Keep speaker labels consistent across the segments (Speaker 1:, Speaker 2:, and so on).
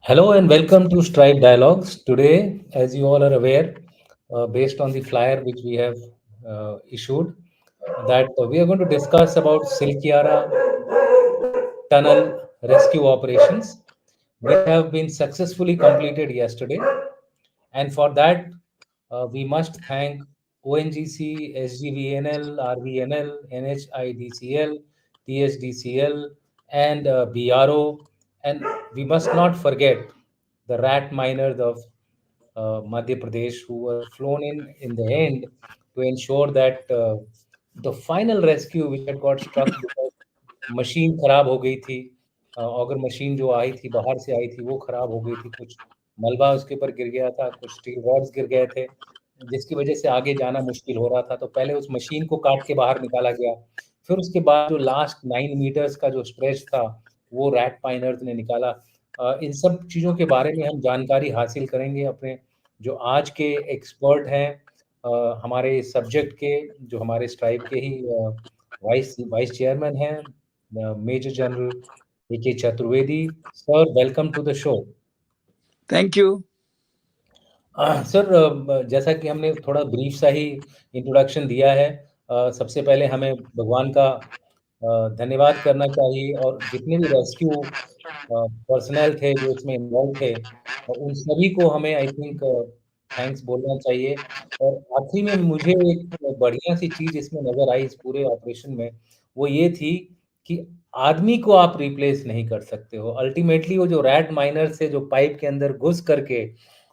Speaker 1: Hello and welcome to Strive Dialogues. Today, as you all are aware, based on the flyer which we have issued, that we are going to discuss about Silkiara tunnel rescue operations, which have been successfully completed yesterday. And for that, we must thank ONGC, SGVNL, RVNL, NHIDCL, TSDCL, and BRO. And we must not forget the rat miners of Madhya Pradesh who were flown in the end to ensure that the final rescue which had got struck because machine खराब हो गई थी, अगर machine जो आई थी बाहर से आई थी वो खराब हो गई थी, कुछ मलबा उसके ऊपर गिर गया था, कुछ स्टील रॉड्स गिर गए थे, जिसकी वजह से आगे जाना मुश्किल हो रहा था। तो पहले उस मशीन को काट के बाहर निकाला गया, फिर उसके बाद जो लास्ट 9 मीटर्स का जो स्ट्रेच था वो रैट पाइनर्स ने निकाला। इन सब चीज़ों के बारे में हम जानकारी हासिल करेंगे अपने जो आज के एक्सपर्ट हैं, हमारे सब्जेक्ट के, जो हमारे स्ट्राइब के ही वाइस वाइस चेयरमैन हैं, major general A K Chaturvedi. Sir, welcome to the show.
Speaker 2: Thank you.
Speaker 1: Sir, जैसा कि हमने थोड़ा ब्रीफ सा ही इंट्रोडक्शन दिया है, सबसे पहले हमें भगवान का धन्यवाद करना चाहिए, और जितने भी रेस्क्यू पर्सनल थे जो इसमें इन्वॉल्व थे, उन सभी को हमें आई थिंक थैंक्स बोलना चाहिए। और आखिरी में मुझे एक बढ़िया सी चीज़ इसमें नज़र आई इस पूरे ऑपरेशन में, वो ये थी कि आदमी को आप रिप्लेस नहीं कर सकते हो। अल्टीमेटली वो जो रैट माइनर से जो पाइप के अंदर घुस करके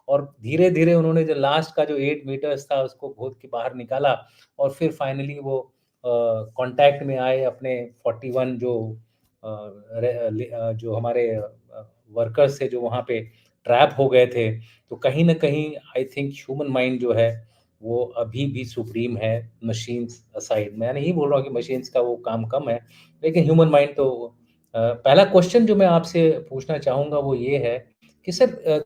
Speaker 1: और धीरे-धीरे उन्होंने जो लास्ट का जो 8 मीटर्स था उसको खोद के बाहर निकाला, और फिर फाइनली वो कॉन्टैक्ट में आए अपने 41 जो जो हमारे वर्कर्स थे जो वहाँ पे ट्रैप हो गए थे। तो कहीं न कहीं आई थिंक ह्यूमन माइंड जो है वो अभी भी सुप्रीम है, मशीन्स असाइड। मैं नहीं बोल रहा हूँ कि मशीन्स का वो काम कम है, लेकिन ह्यूमन माइंड तो पहला क्वेश्चन जो मैं आपसे पूछना चाहूँगा वो ये है कि सर,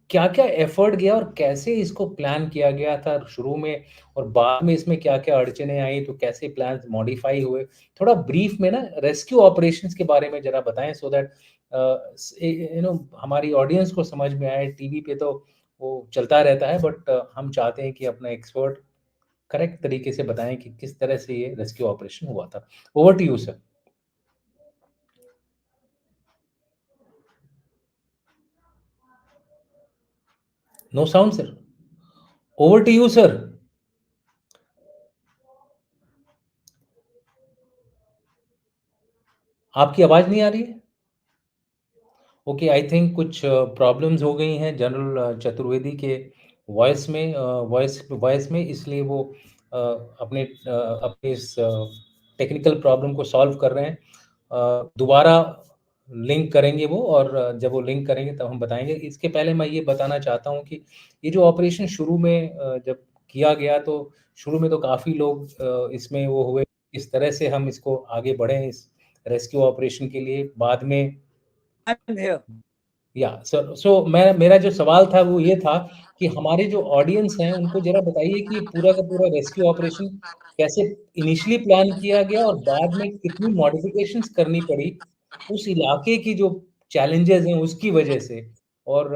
Speaker 1: क्या-क्या एफर्ट गया और कैसे इसको प्लान किया गया था शुरू में, और बाद में इसमें क्या-क्या अड़चनें आई, तो कैसे प्लान्स मॉडिफाई हुए? थोड़ा ब्रीफ में ना रेस्क्यू ऑपरेशंस के बारे में ज़रा बताएँ, सो दैट हमारी ऑडियंस को समझ में आए। टीवी पे तो वो चलता रहता है, बट हम चाहते हैं कि अपना एक्सपर्ट करेक्ट तरीके से बताएँ कि किस तरह से ये रेस्क्यू ऑपरेशन हुआ था। Over to you sir. No sound sir. Over to you sir. आपकी आवाज़ नहीं आ रही है? ओके, आई थिंक कुछ प्रॉब्लम्स हो गई हैं जनरल चतुर्वेदी के वॉइस में, इसलिए वो अपने इस टेक्निकल प्रॉब्लम को सॉल्व कर रहे हैं। दोबारा लिंक करेंगे वो, और जब वो लिंक करेंगे तब हम बताएंगे। इसके पहले मैं ये बताना चाहता हूँ कि ये जो ऑपरेशन शुरू में जब किया गया, तो शुरू में तो काफ़ी लोग इसमें वो हुए, इस तरह से हम इसको आगे बढ़ें इस रेस्क्यू ऑपरेशन के लिए। बाद में
Speaker 2: I'm here.
Speaker 1: या सर, सो मैं मेरा जो सवाल था वो ये था कि हमारे जो ऑडियंस हैं उनको जरा बताइए कि ये पूरा का पूरा रेस्क्यू ऑपरेशन कैसे इनिशियली प्लान किया गया, और बाद में कितनी मॉडिफिकेशंस करनी पड़ी उस इलाके की जो चैलेंजेस हैं उसकी वजह से। और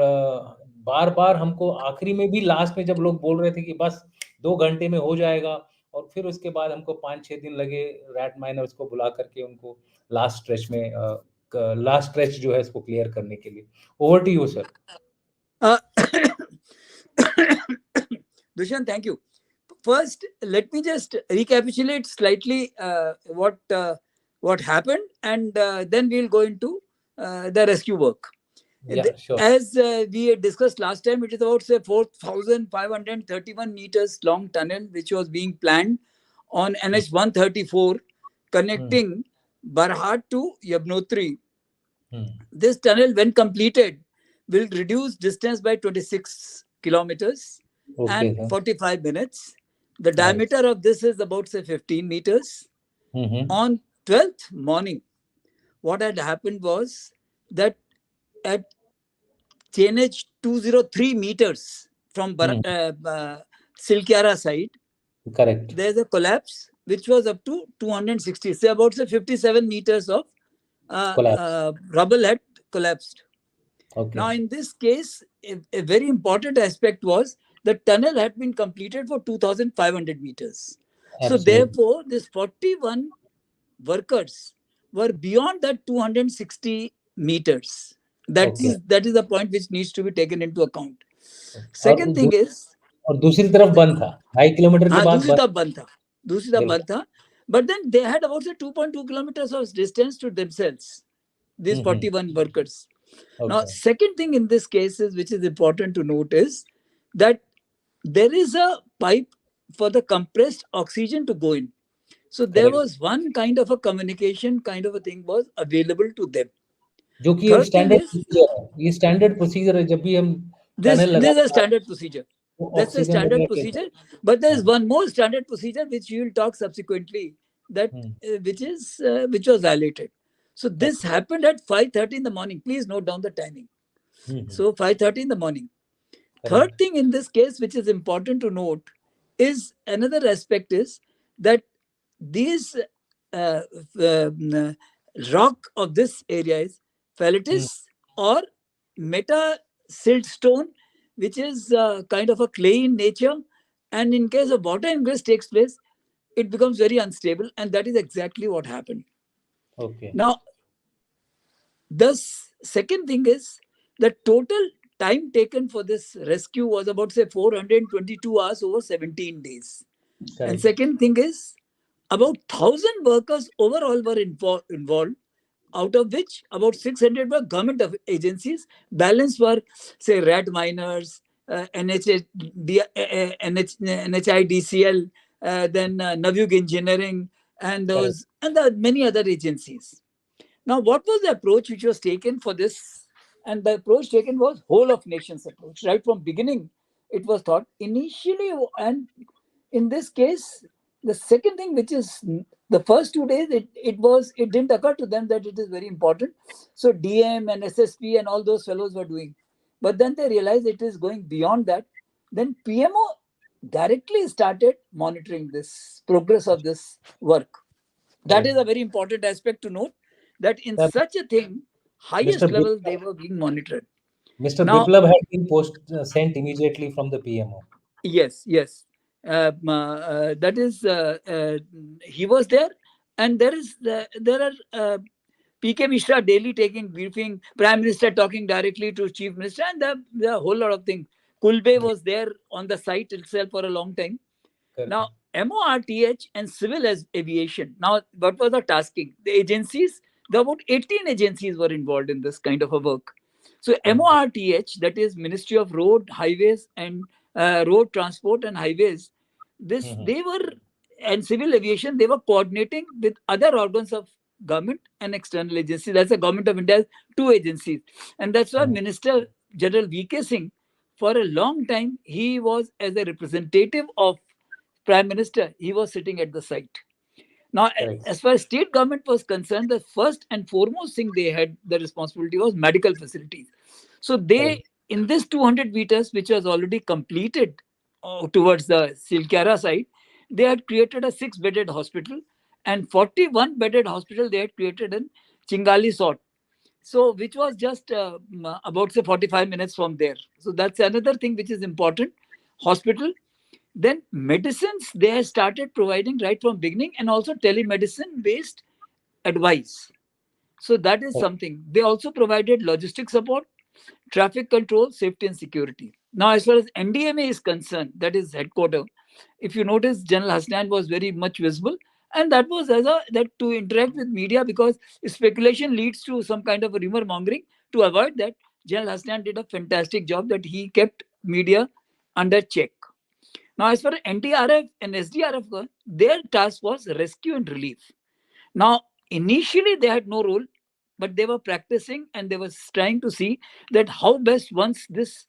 Speaker 1: बार-बार हमको आखिरी में भी, लास्ट में जब लोग बोल रहे थे कि बस 2 घंटे में हो जाएगा, और फिर उसके बाद हमको 5-6 दिन लगे रैट माइनर्स को बुला करके उनको लास्ट स्ट्रेच में लास्ट स्ट्रेच जो है इसको क्लियर करने के लिए। Over to you sir.
Speaker 2: Uh, Dushyant, thank you. First, let me just recapitulate slightly what happened, and then we'll go into the rescue work.
Speaker 1: Yeah, sure.
Speaker 2: As we had discussed last time, it is about say 4,531 meters long tunnel which was being planned on NH 134 connecting Barhat to Yamnotri. This tunnel, when completed, will reduce distance by 26 kilometers and 45 minutes. The diameter of this is about say 15 meters. On 12th morning, what had happened was that at CNH 203 meters from Silkiara side,
Speaker 1: correct,
Speaker 2: there's a collapse which was up to 260, say about say 57 meters of rubble had collapsed. Now,
Speaker 1: Okay.
Speaker 2: in this case, a very important aspect was the tunnel had been completed for 2,500 meters. So,
Speaker 1: Absolutely.
Speaker 2: therefore, this 41 workers were beyond that 260 meters.
Speaker 1: Okay.
Speaker 2: That is the point which needs to be taken into account.
Speaker 1: और
Speaker 2: Second thing is,
Speaker 1: और दूसरी तरफ बंद था, 2.5 kilometre के
Speaker 2: हाँ
Speaker 1: बाद
Speaker 2: दूसरी
Speaker 1: बंद।
Speaker 2: तरफ बंद था, दूसरी तरफ
Speaker 1: बिल्कुल।
Speaker 2: बंद था. But then they had about say 2.2 kilometers of distance to themselves, these
Speaker 1: hmm.
Speaker 2: 41 workers. Now,
Speaker 1: okay.
Speaker 2: second thing in this case is, which is important to note, is that there is a pipe for the compressed oxygen to go in. So there
Speaker 1: correct.
Speaker 2: was one kind of a communication kind of a thing was available to them.
Speaker 1: जो कि एक
Speaker 2: Third thing
Speaker 1: standard
Speaker 2: is,
Speaker 1: procedure है, ये standard procedure है, जब भी हम
Speaker 2: this
Speaker 1: tunnel
Speaker 2: is a
Speaker 1: लगाते हैं
Speaker 2: standard procedure.
Speaker 1: तो
Speaker 2: That's a
Speaker 1: ऑक्सीजन
Speaker 2: standard
Speaker 1: लेने के लिए।
Speaker 2: procedure. But there is
Speaker 1: हाँ।
Speaker 2: one more standard procedure which you will talk subsequently, that
Speaker 1: hmm.
Speaker 2: which was violated. So this
Speaker 1: okay.
Speaker 2: happened at 5:30 in the morning. Please note down the timing.
Speaker 1: Hmm.
Speaker 2: So 5:30 in the morning. Third
Speaker 1: correct.
Speaker 2: thing in this case, which is important to note, is another aspect is that these uh, um, rock of this area is
Speaker 1: hmm.
Speaker 2: fallatis or meta siltstone, which is kind of a clay in nature. And in case of water ingress takes place, it becomes very unstable. And that is exactly what happened.
Speaker 1: Okay.
Speaker 2: Now, the second thing is the total time taken for this rescue was about say 422 hours over 17 days. And
Speaker 1: correct.
Speaker 2: second thing is about 1,000 workers overall were involved, out of which about 600 were government of agencies. Balance were say rat miners, NHIDCL, then Navug Engineering, and
Speaker 1: correct.
Speaker 2: those and the many other agencies. Now, what was the approach which was taken for this? And the approach taken was whole of nations approach. Right from beginning, it was thought initially, and in this case, the second thing, which is the first 2 days, it didn't occur to them that it is very important. So DM and SSP and all those fellows were doing, but then they realized it is going beyond that. Then PMO directly started monitoring this progress of this work. That is a
Speaker 1: correct.
Speaker 2: very important aspect to note, that in
Speaker 1: sir,
Speaker 2: such a thing, highest
Speaker 1: mister
Speaker 2: level they were being monitored.
Speaker 1: Mr.
Speaker 2: Now,
Speaker 1: Biplab had been sent immediately from the PMO.
Speaker 2: yes, yes, that is he was there, and there are PK Mishra daily taking briefing, Prime Minister talking directly to Chief Minister, and there are a whole lot of things. Kulbe was there on the site itself for a long time.
Speaker 1: Correct.
Speaker 2: Now, MORTH and civil as aviation. Now, what was the tasking? The agencies, the about 18 agencies were involved in this kind of a work. So,
Speaker 1: Okay.
Speaker 2: MORTH, that is Ministry of Road, Highways, and Road Transport and Highways, this
Speaker 1: Mhm.
Speaker 2: they were, and civil aviation, they were coordinating with other organs of government and external agencies. That's the Government of India, two agencies. And that's why
Speaker 1: Mhm.
Speaker 2: Minister General VK Singh, for a long time, he was as a representative of Prime Minister, he was sitting at the site. Now,
Speaker 1: Correct.
Speaker 2: as far as state government was concerned, the first and foremost thing they had the responsibility was medical facilities. So
Speaker 1: Correct.
Speaker 2: they, in this 200 meters, which was already completed towards the Silkyara side, they had created a six-bedded hospital, and 41-bedded hospital they had created in Chingali Sort. So, which was just about say 45 minutes from there. So that's another thing which is important. Hospital, then medicines they have started providing right from beginning, and also telemedicine based advice. So that is
Speaker 1: Correct.
Speaker 2: something. They also provided logistic support, traffic control, safety and security. Now, as far as NDMA is concerned, that is headquarter. If you notice, General Hasnan was very much visible, and that was as a that to interact with media, because speculation leads to some kind of a rumor mongering. To avoid that, General Hasnan did a fantastic job that he kept media under check. Now, as for NDRF and SDRF, their task was rescue and relief. Now, initially they had no role, but they were practicing and they were trying to see that how best once this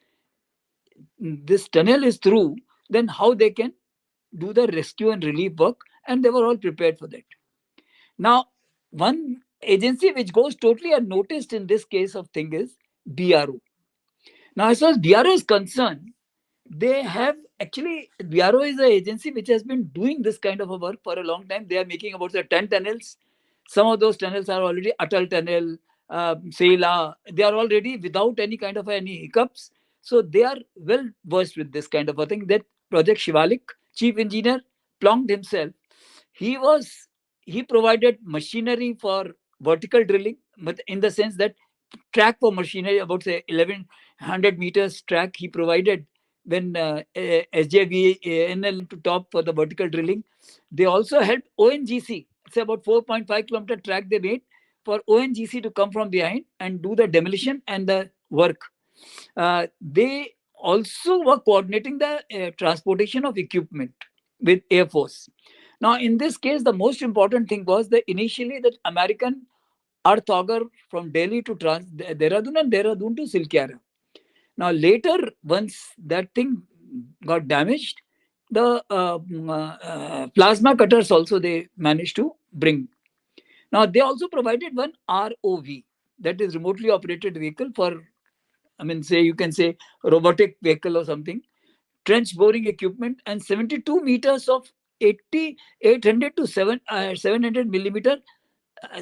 Speaker 2: tunnel is through, then how they can do the rescue and relief work, and they were all prepared for that. Now, one agency which goes totally unnoticed in this case of thing is BRO. Now, as far as BRO is concerned, they have actually, BRO is an agency which has been doing this kind of a work for a long time. They are making about say, 10 tunnels. Some of those tunnels are already Atal Tunnel, Sela, they are already without any kind of any hiccups. So they are well versed with this kind of a thing. That Project Shivalik, chief engineer, Plonged himself. He was he provided machinery for vertical drilling, but in the sense that track for machinery, about say 1100 meters track he provided when SJVNL to top for the vertical drilling. They also helped ONGC. It's about 4.5 kilometer track they made for ONGC to come from behind and do the demolition and the work. They also were coordinating the transportation of equipment with Air Force. Now, in this case, the most important thing was that initially that American earth auger from Delhi to Dehradun and Dehradun to Silkyara. Now, later, once that thing got damaged, the plasma cutters also they managed to bring. Now, they also provided one ROV, that is remotely operated vehicle for, I mean, say you can say robotic vehicle or something, trench boring equipment, and 72 meters of 800 to 700 millimeter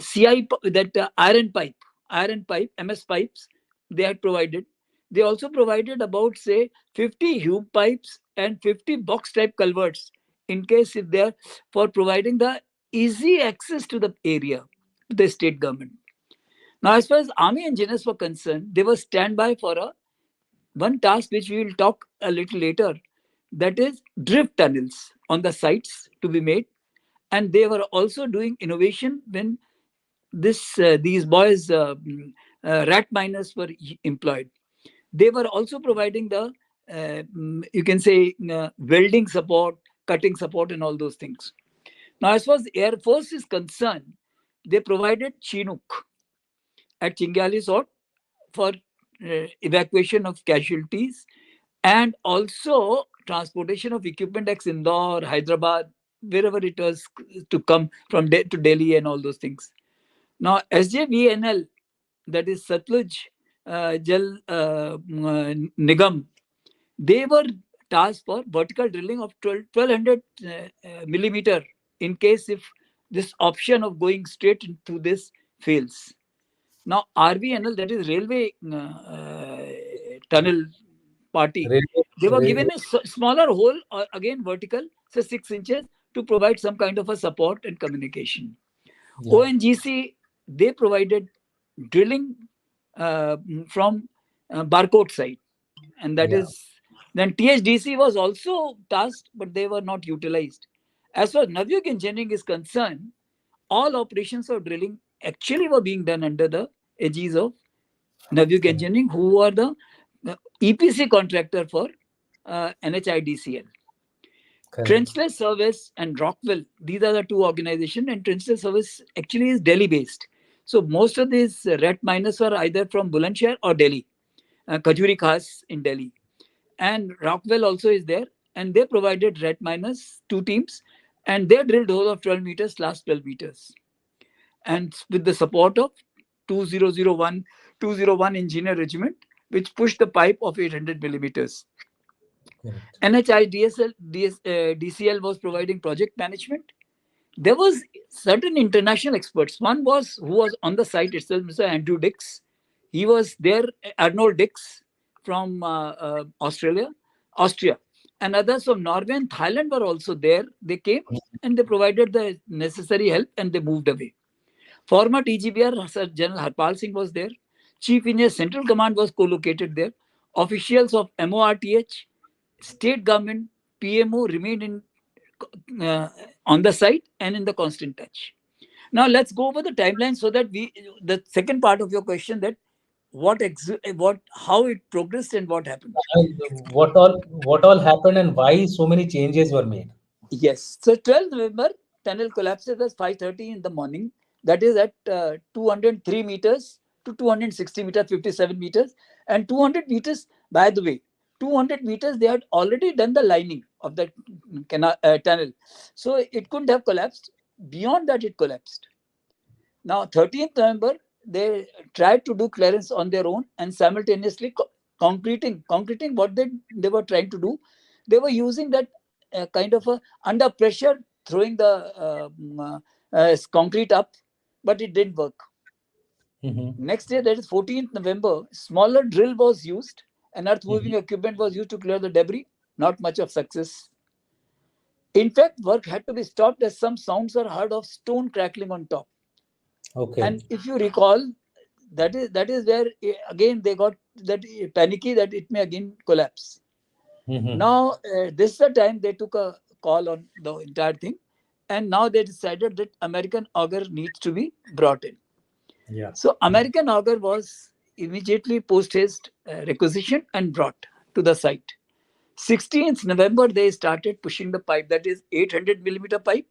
Speaker 2: CI, that iron pipe, MS pipes they had provided. They also provided about say 50 hube pipes and 50 box type culverts in case if they are for providing the easy access to the area, the state government. Now, as far as army engineers were concerned, they were standby for a one task which we will talk a little later, that is drift tunnels on the sites to be made. And they were also doing innovation when these boys, rat miners, were employed. They were also providing the you can say welding support, cutting support, and all those things. Now, as far as the Air Force is concerned, they provided Chinook at Chingali Sort for evacuation of casualties and also transportation of equipment like Indore, Hyderabad, wherever it was to come from to Delhi and all those things. Now, SJVNL, that is Satluj Jal Nigam, they were tasked for vertical drilling of 1200 millimeter in case if this option of going straight into this fails. Now, RVNL, that is Railway Tunnel Party,
Speaker 1: Railway,
Speaker 2: they were given
Speaker 1: railway,
Speaker 2: a smaller hole, again vertical, so 6 inches, to provide some kind of a support and communication.
Speaker 1: yeah,
Speaker 2: ONGC, they provided drilling from Barcode side, and that
Speaker 1: yeah,
Speaker 2: is then THDC was also tasked, but they were not utilized. As far as Navyug engineering is concerned, all operations of drilling actually were being done under the aegis of Navyug
Speaker 1: correct,
Speaker 2: Engineering, who are the EPC contractor for NHIDCL.
Speaker 1: correct,
Speaker 2: Trenchless Service and Rockwell, these are the two organizations, and Trenchless Service actually is Delhi based. So most of these rat miners are either from Bulandshahr or Delhi, Kajuri Khas in Delhi. And Rockwell also is there, and they provided rat miners, two teams, and they drilled hole of 12 meters, last 12 meters. And with the support of 2001 Engineer Regiment, which pushed the pipe of 800 millimeters.
Speaker 1: correct.
Speaker 2: NHI DCL was providing project management. There was certain international experts. One was who was on the site itself, Mr. Andrew Dix. He was there, Arnold Dix from Austria, and others from Norway and Thailand were also there. They came and they provided the necessary help and they moved away. Former TGBR Sir General Harpal Singh was there. Chief Engineer Central Command was co-located there. Officials of MORTH, state government, PMO remained uh, on the site and in the constant touch. Now let's go over the timeline so that the second part of your question, that what how it progressed and what happened.
Speaker 1: And what all happened and why so many changes were made?
Speaker 2: Yes. So 12th November, tunnel collapses at 5:30 in the morning. That is at 203 meters to 260 meters, 57 meters, and 200 meters. By the way, 200 meters they had already done the lining of the tunnel, so it couldn't have collapsed. Beyond that, it collapsed. Now, 13th November, they tried to do clearance on their own and simultaneously concreting what they were trying to do. They were using that kind of a under pressure, throwing the concrete up, but it didn't work.
Speaker 1: Mm-hmm.
Speaker 2: Next day, that is 14th November, smaller drill was used and earth moving
Speaker 1: Mm-hmm.
Speaker 2: equipment was used to clear the debris. Not much of success. In fact, work had to be stopped as some sounds are heard of stone crackling on top.
Speaker 1: Okay.
Speaker 2: And if you recall, that is where again they got that panicky that it may again collapse.
Speaker 1: Mm-hmm.
Speaker 2: Now, this is the time they took a call on the entire thing, and now they decided that American auger needs to be brought in.
Speaker 1: Yeah.
Speaker 2: So American auger was immediately post haste requisitioned and brought to the site. 16th November, they started pushing the pipe, that is 800 millimeter pipe,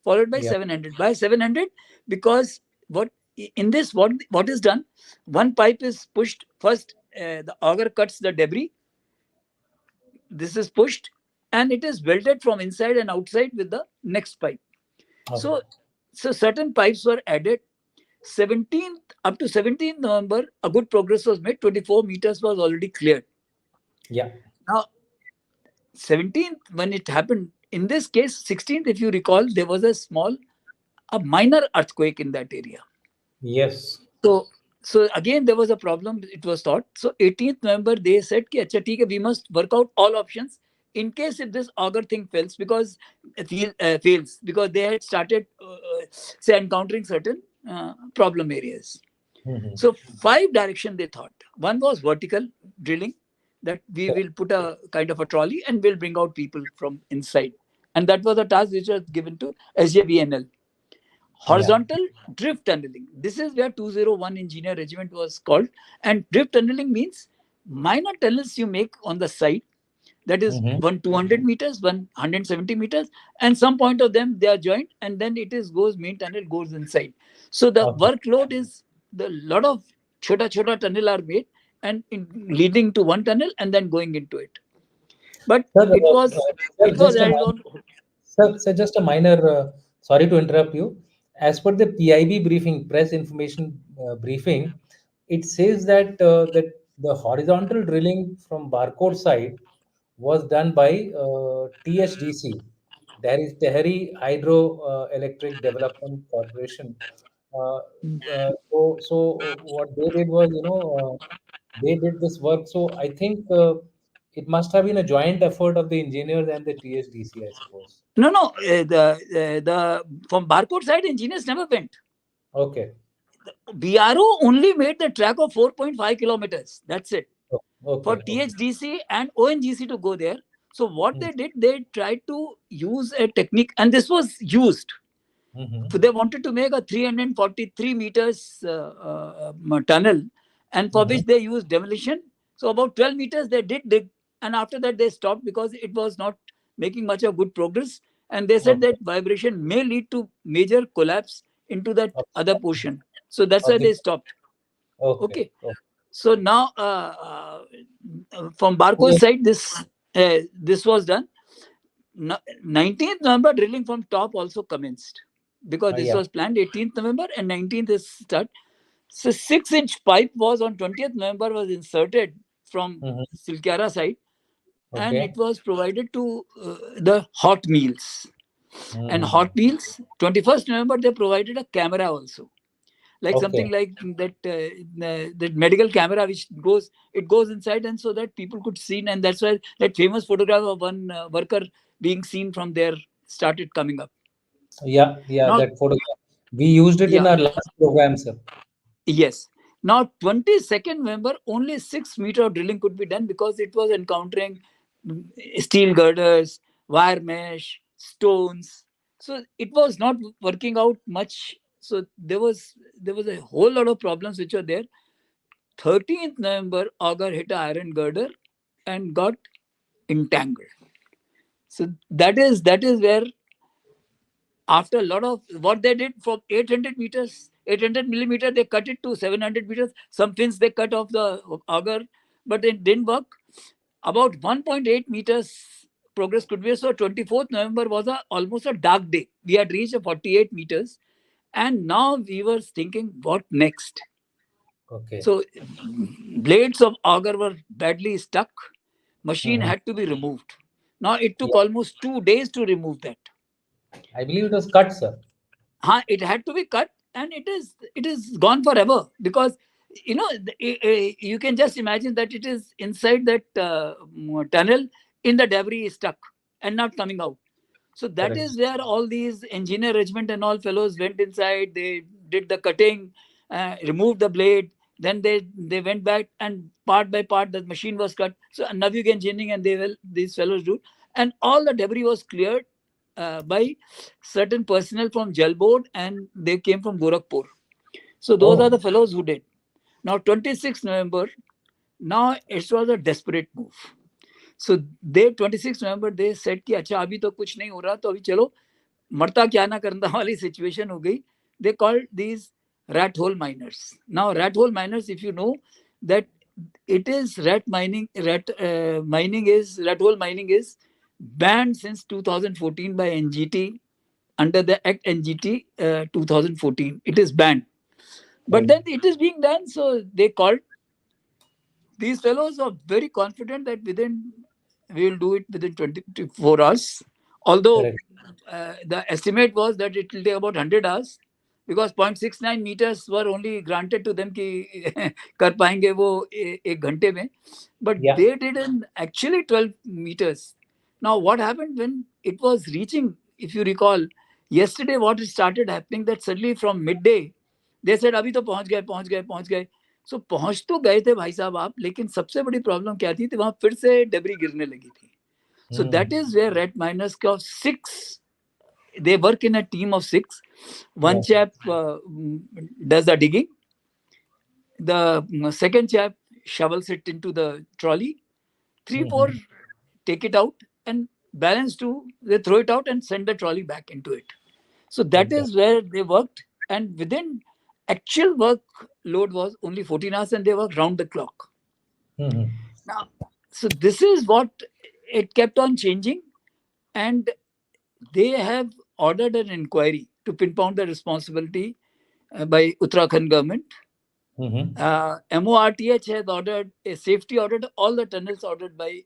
Speaker 2: followed by
Speaker 1: Yeah.
Speaker 2: 700. By 700, because what in this, what is done, one pipe is pushed first, the auger cuts the debris, this is pushed, and it is welded from inside and outside with the next pipe.
Speaker 1: Okay.
Speaker 2: So, so certain pipes were added. 17th up to 17th November, a good progress was made. 24 meters was already cleared.
Speaker 1: Yeah.
Speaker 2: Now, 17th, when it happened, in this case, 16th, if you recall, there was a minor earthquake in that area.
Speaker 1: Yes.
Speaker 2: So again, there was a problem. It was thought. So 18th November, they said, "Ki, acha, theek hai, we must work out all options in case if this auger thing fails, because they had started, say, encountering certain problem areas."
Speaker 1: Mm-hmm.
Speaker 2: So five direction they thought. One was vertical drilling, that we will put a kind of a trolley and we'll bring out people from inside. And that was a task which was given to SJVNL.
Speaker 1: Yeah.
Speaker 2: Horizontal drift tunneling. This is where 201 Engineer Regiment was called. And drift tunneling means minor tunnels you make on the side, that is
Speaker 1: Mm-hmm.
Speaker 2: one 200 meters, 170 meters, and some point of them they are joined, and then it is goes main tunnel goes inside. So the
Speaker 1: Okay.
Speaker 2: workload is, the lot of chota tunnel are made and leading to one tunnel and then going into it. But
Speaker 1: Sir,
Speaker 2: it was
Speaker 1: just a
Speaker 2: held
Speaker 1: minor,
Speaker 2: on.
Speaker 1: sir, just a minor, sorry to interrupt you. As per the PIB briefing, press information briefing, it says that the horizontal drilling from Barcode side was done by THDC. There is Tehri Hydro Electric Development Corporation. Uh, so what they did was, they did this work. So I think it must have been a joint effort of the engineers and the THDC, I suppose.
Speaker 2: No, no, the from Barcode side, engineers never went.
Speaker 1: Okay.
Speaker 2: BRO only made the track of 4.5 kilometers. That's it. For
Speaker 1: Okay. Okay.
Speaker 2: THDC and ONGC to go there. So what
Speaker 1: Hmm.
Speaker 2: they did, they tried to use a technique, and this was used. So
Speaker 1: Mm-hmm.
Speaker 2: they wanted to make a 343 meters tunnel, and for
Speaker 1: Mm-hmm.
Speaker 2: which they used demolition. So about 12 meters they did dig, and after that they stopped because it was not making much of good progress. And they said
Speaker 1: Okay.
Speaker 2: that vibration may lead to major collapse into that
Speaker 1: Of,
Speaker 2: other portion. So that's
Speaker 1: of
Speaker 2: why
Speaker 1: the
Speaker 2: they stopped.
Speaker 1: okay.
Speaker 2: Okay.
Speaker 1: Okay.
Speaker 2: So now, from Barco's
Speaker 1: Yeah.
Speaker 2: side, this was done. 19th November, drilling from top also commenced, because this
Speaker 1: Yeah.
Speaker 2: was planned 18th November and 19th is start. So 6-inch pipe was on 20th November was inserted from
Speaker 1: Mm-hmm.
Speaker 2: Silkyara side, and it
Speaker 1: Okay.
Speaker 2: was provided to the hot meals. And
Speaker 1: Mm.
Speaker 2: hot meals, 21st November, they provided a camera also, like
Speaker 1: Okay.
Speaker 2: something like that medical camera which goes inside, and so that people could see. And that's why that famous photograph of one worker being seen from there started coming up.
Speaker 1: Yeah. Yeah.
Speaker 2: Now,
Speaker 1: That photograph. We used it in
Speaker 2: yeah,
Speaker 1: our last program, sir.
Speaker 2: yes. Now 22nd November, only 6 meter of drilling could be done because it was encountering steel girders, wire mesh, stones. So it was not working out much. So there was a whole lot of problems which were there. 13th November, auger hit an iron girder and got entangled. So that is where, after a lot of what they did, from 800 meters, 800 millimeter, they cut it to 700 meters. Some pins they cut off the auger, but it didn't work. About 1.8 meters progress could be. So 24th November was almost a dark day. We had reached a 48 meters, and now we were thinking, what next?
Speaker 1: Okay.
Speaker 2: So blades of auger were badly stuck. Machine
Speaker 1: Mm-hmm.
Speaker 2: had to be removed. Now it took
Speaker 1: Yeah.
Speaker 2: almost 2 days to remove that.
Speaker 1: I believe it was cut, sir.
Speaker 2: It had to be cut, and it is gone forever, because you can just imagine that it is inside that tunnel, in the debris, is stuck and not coming out. So that
Speaker 1: Correct.
Speaker 2: is where all these engineer regiment and all fellows went inside. They did the cutting, removed the blade. Then they went back, and part by part the machine was cut. So Navig engineering, and these fellows do, and all the debris was cleared by certain personnel from Jal Board, and they came from Gorakhpur. So those are
Speaker 1: Oh,
Speaker 2: the fellows who did. Now 26 November. Now it was a desperate move. So they 26 November they said कि अच्छा अभी तो कुछ नहीं हो रहा, तो अभी चलो मरता क्या ना करना वाली सिचुएशन हो गई. They called these rat hole miners. Now rat hole miners, if you know that it is rat hole mining is banned since 2014 by NGT, under the Act NGT 2014. It is banned, but
Speaker 1: right.
Speaker 2: then it is being done. So they called, these fellows are very confident that within we will do it within 24 hours. Although
Speaker 1: Correct.
Speaker 2: the estimate was that it will take about 100 hours, because 0.69 meters were only granted to them कि कर पाएंगे वो एक घंटे में, but
Speaker 1: Yeah.
Speaker 2: they did in actually 12 meters. Now what happened when it was reaching, if you recall, yesterday what started happening, that suddenly from midday they said अभी तो पहुंच गए पहुंच गए पहुंच गए. सो पहुंच तो गए थे भाई साहब आप, लेकिन सबसे बड़ी प्रॉब्लम क्या थी, वहां फिर से डेबरी गिरने लगी थी. So that
Speaker 1: Hmm.
Speaker 2: Is where rat miners का 6, they work in a team of 6. One
Speaker 1: Yeah.
Speaker 2: chap does the digging, the second chap shovels it into the trolley, 3 4
Speaker 1: Hmm.
Speaker 2: take it out, and balance 2 they throw it out and send the trolley back into it. So that
Speaker 1: Exactly.
Speaker 2: is where they worked, and within actual work load was only 14 hours, and they worked round the clock.
Speaker 1: Hmm.
Speaker 2: Now, so this is what it kept on changing, and they have ordered an inquiry to pinpoint the responsibility by Uttarakhand government.
Speaker 1: Hmm.
Speaker 2: MORTH has ordered a safety audit all the tunnels ordered by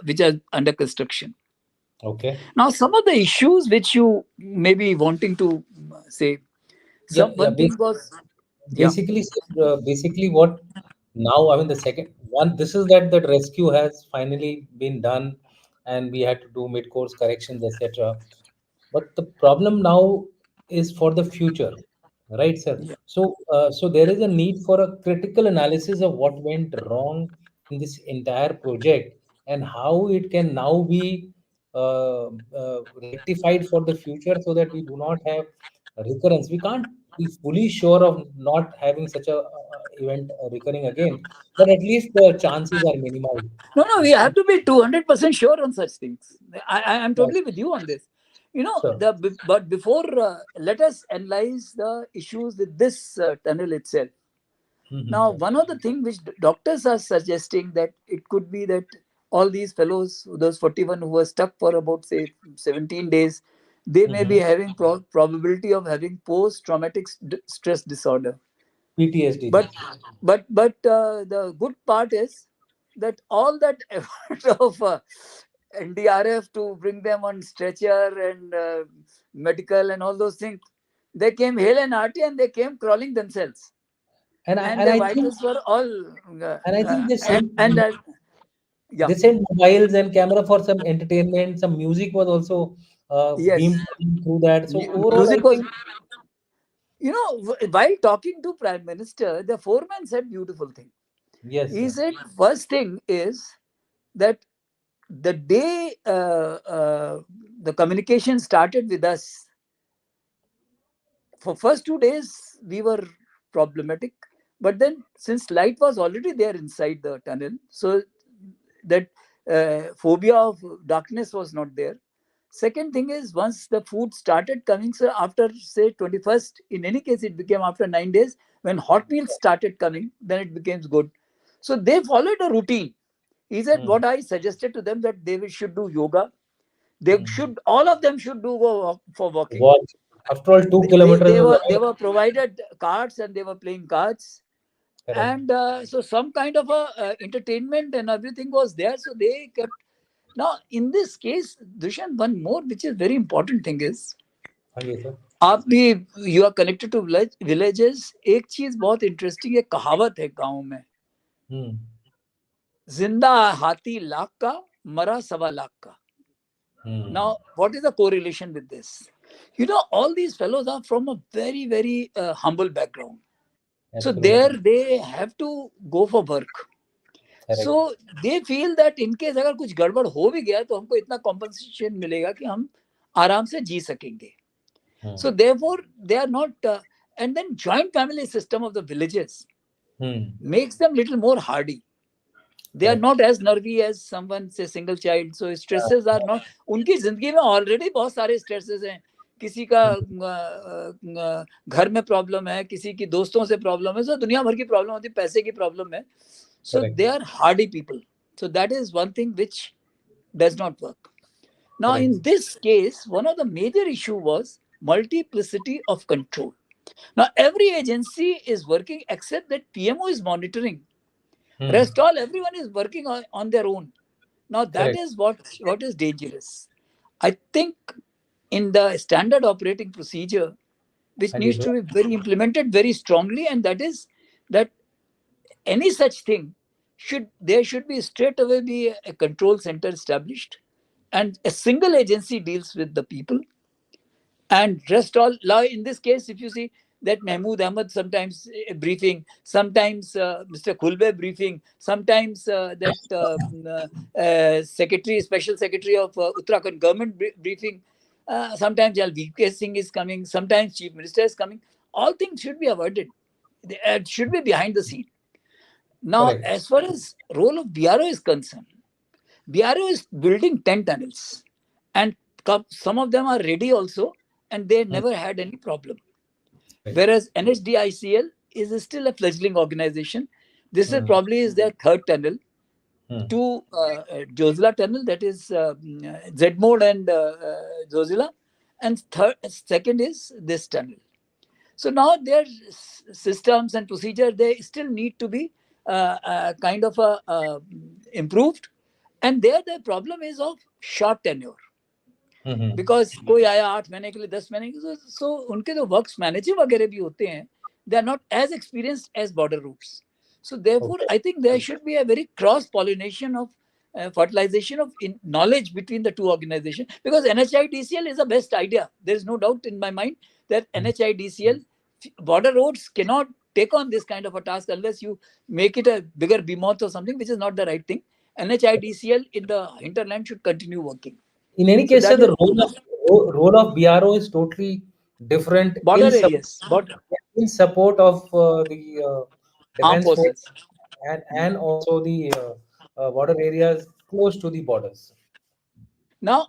Speaker 2: which are under construction.
Speaker 1: Okay.
Speaker 2: Now, some of the issues which you may be wanting to say,
Speaker 1: Yeah.
Speaker 2: some
Speaker 1: Yeah.
Speaker 2: one thing was, yeah,
Speaker 1: Basically, sir, basically what now, I mean, the second one, this is that the rescue has finally been done, and we had to do mid-course corrections, etc. But the problem now is for the future, right, sir?
Speaker 2: yeah.
Speaker 1: So there is a need for a critical analysis of what went wrong in this entire project and how it can now be rectified for the future, so that we do not have a recurrence. We can't be fully sure of not having such a event recurring again, but at least the chances are minimized.
Speaker 2: No, no, we have to be 200% sure on such things. I'm
Speaker 1: Yes,
Speaker 2: totally with you on this.
Speaker 1: sir.
Speaker 2: But before, let us analyze the issues with this tunnel itself.
Speaker 1: Hmm.
Speaker 2: Now, one of the things which doctors are suggesting, that it could be that all these fellows, those 41 who were stuck for about say 17 days, they may be
Speaker 1: Hmm.
Speaker 2: having probability of having post-traumatic stress disorder.
Speaker 1: PTSD,
Speaker 2: But
Speaker 1: ji.
Speaker 2: the good part is that all that effort of NDRF to bring them on stretcher and medical and all those things, they came hale and hearty, and they came crawling themselves,
Speaker 1: and I
Speaker 2: and
Speaker 1: and
Speaker 2: their
Speaker 1: I think
Speaker 2: vitals were all
Speaker 1: and I think they
Speaker 2: and
Speaker 1: sent
Speaker 2: yeah,
Speaker 1: they sent mobiles and camera for some entertainment. Some music was also
Speaker 2: yes,
Speaker 1: beamed through that. So overall, I
Speaker 2: music was,
Speaker 1: think
Speaker 2: while talking to Prime Minister, the foreman said beautiful thing.
Speaker 1: yes,
Speaker 2: He
Speaker 1: sir.
Speaker 2: said first thing is that the day the communication started with us, for first 2 days we were problematic, but then since light was already there inside the tunnel, so that phobia of darkness was not there. Second thing is, once the food started coming, so after say 21st, in any case it became after 9 days, when hot meals started coming, then it became good. So they followed a routine. He said
Speaker 1: Hmm.
Speaker 2: what I suggested to them, that they should do yoga. They
Speaker 1: Hmm.
Speaker 2: should, all of them should do go for walking.
Speaker 1: Watch. After all, 2 kilometers
Speaker 2: They
Speaker 1: is
Speaker 2: were,
Speaker 1: a lot.
Speaker 2: provided cards, and they were playing cards,
Speaker 1: Correct.
Speaker 2: and so some kind of a entertainment and everything was there. So they kept. Now in this case, Dushan, one more which is very important thing is,
Speaker 1: हाँ जी, sir.
Speaker 2: आप भी you are connected to villages. एक चीज बहुत interesting है, कहावत है गांव में,
Speaker 1: Hmm.
Speaker 2: जिंदा हाथी लाख का, मरा सवा लाख का.
Speaker 1: Hmm.
Speaker 2: Now, what is the correlation with this? All these fellows are from a very, very humble background. So there
Speaker 1: Absolutely.
Speaker 2: they have to go for work.
Speaker 1: Correct.
Speaker 2: So they feel that in case अगर कुछ गड़बड़ हो भी गया तो हमको इतना compensation मिलेगा कि हम आराम से जी सकेंगे.
Speaker 1: Hmm.
Speaker 2: So therefore they are not, and then joint family system of the villages
Speaker 1: Hmm.
Speaker 2: makes them little more hardy. They are
Speaker 1: Correct.
Speaker 2: not as nervy as someone say single child. So stresses are not, उनकी जिंदगी में already बहुत सारे stresses हैं. किसी का
Speaker 1: Hmm.
Speaker 2: घर में प्रॉब्लम है, किसी की दोस्तों से प्रॉब्लम है, so दुनिया भर की प्रॉब्लम होती है, पैसे की प्रॉब्लम है. So
Speaker 1: Correct.
Speaker 2: they are hardy people. So that is one thing which does not work. Now
Speaker 1: Correct.
Speaker 2: in this case, one of the major issue was multiplicity of control. Now every agency is working except that PMO is monitoring.
Speaker 1: Hmm.
Speaker 2: Rest all, everyone is working on their own. Now that
Speaker 1: Correct.
Speaker 2: is what is dangerous. I think in the standard operating procedure, which
Speaker 1: हाँ जी
Speaker 2: needs
Speaker 1: bro.
Speaker 2: to be very implemented very strongly, and that is that any such thing should be straight away be a control center established, and a single agency deals with the people, and rest all law. In this case, if you see that Mahmood Ahmad sometimes briefing, sometimes Mr. Khulbe briefing, sometimes that secretary, special secretary of Uttarakhand government briefing, sometimes VK Singh is coming, sometimes chief minister is coming. All things should be avoided. They should be behind the scene. Now
Speaker 1: Correct.
Speaker 2: as far as role of BRO is concerned, BRO is building 10 tunnels, and some of them are ready also, and they
Speaker 1: Hmm.
Speaker 2: never had any problem.
Speaker 1: Correct.
Speaker 2: Whereas NHDICL is still a fledgling organization. This is
Speaker 1: Hmm.
Speaker 2: probably is their third tunnel.
Speaker 1: Hmm.
Speaker 2: Two Jozila tunnel, that is Z mode and Jozila, and second is this tunnel. So now their systems and procedure, they still need to be kind of improved, and there the problem is of short tenure.
Speaker 1: Hmm.
Speaker 2: Because कोई आया 8 महीने के लिए, 10 महीने के लिए, सो उनके जो वर्क्स मैनेजर वगैरह भी होते हैं, they are not as experienced as border routes. So therefore,
Speaker 1: Okay.
Speaker 2: I think there should be a very cross pollination of fertilization of knowledge between the two organizations, because NHIDCL is the best idea. There is no doubt in my mind that
Speaker 1: Hmm.
Speaker 2: NHIDCL border roads cannot take on this kind of a task unless you make it a bigger behemoth or something, which is not the right thing. NHIDCL in the hinterland should continue working.
Speaker 1: In any
Speaker 2: So
Speaker 1: case, sir,
Speaker 2: that
Speaker 1: the
Speaker 2: is
Speaker 1: role of BRO is totally different
Speaker 2: border areas, border
Speaker 1: in support of the
Speaker 2: armed
Speaker 1: defense force
Speaker 2: forces.
Speaker 1: and also the border areas close to the borders.
Speaker 2: Now,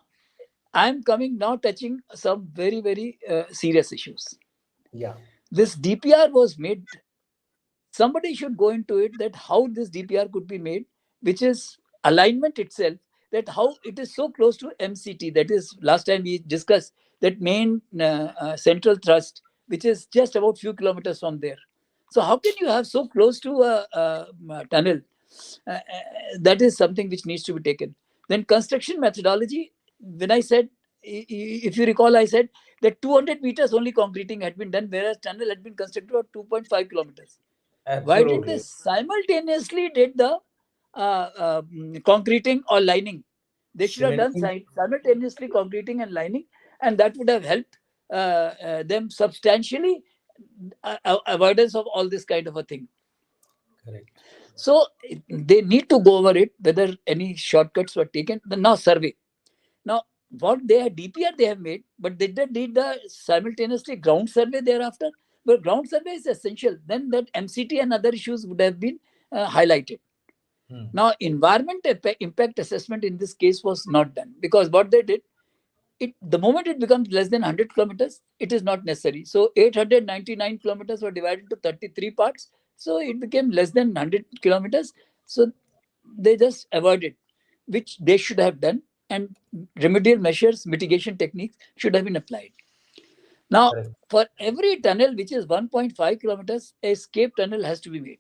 Speaker 2: I'm coming now touching some very, very serious issues.
Speaker 1: Yeah.
Speaker 2: This DPR was made, somebody should go into it, that how this DPR could be made, which is alignment itself, that how it is so close to MCT. That is, last time we discussed that main central thrust, which is just about few kilometers from there. So how can you have so close to a tunnel? That is something which needs to be taken. Then construction methodology, when I said, if you recall, I said that 200 meters only concreting had been done, whereas tunnel had been constructed about 2.5 kilometers. Why didn't they
Speaker 1: Absolutely.
Speaker 2: simultaneously did the concreting or lining? They should have done
Speaker 1: Cementing.
Speaker 2: simultaneously concreting and lining, and that would have helped them substantially, avoidance of all this kind of a thing.
Speaker 1: Correct.
Speaker 2: So they need to go over it, whether any shortcuts were taken. Now survey. Now what they had DPR they have made, but they did the simultaneously ground survey thereafter. But ground survey is essential. Then that MCT and other issues would have been highlighted.
Speaker 1: Hmm.
Speaker 2: Now environment impact assessment in this case was not done, because what they did, the moment it becomes less than 100 kilometers, it is not necessary. So 899 kilometers were divided into 33 parts. So it became less than 100 kilometers. So they just avoided, which they should have done, and remedial measures, mitigation techniques should have been applied. Now,
Speaker 1: Correct.
Speaker 2: for every tunnel which is 1.5 kilometers, a escape tunnel has to be made.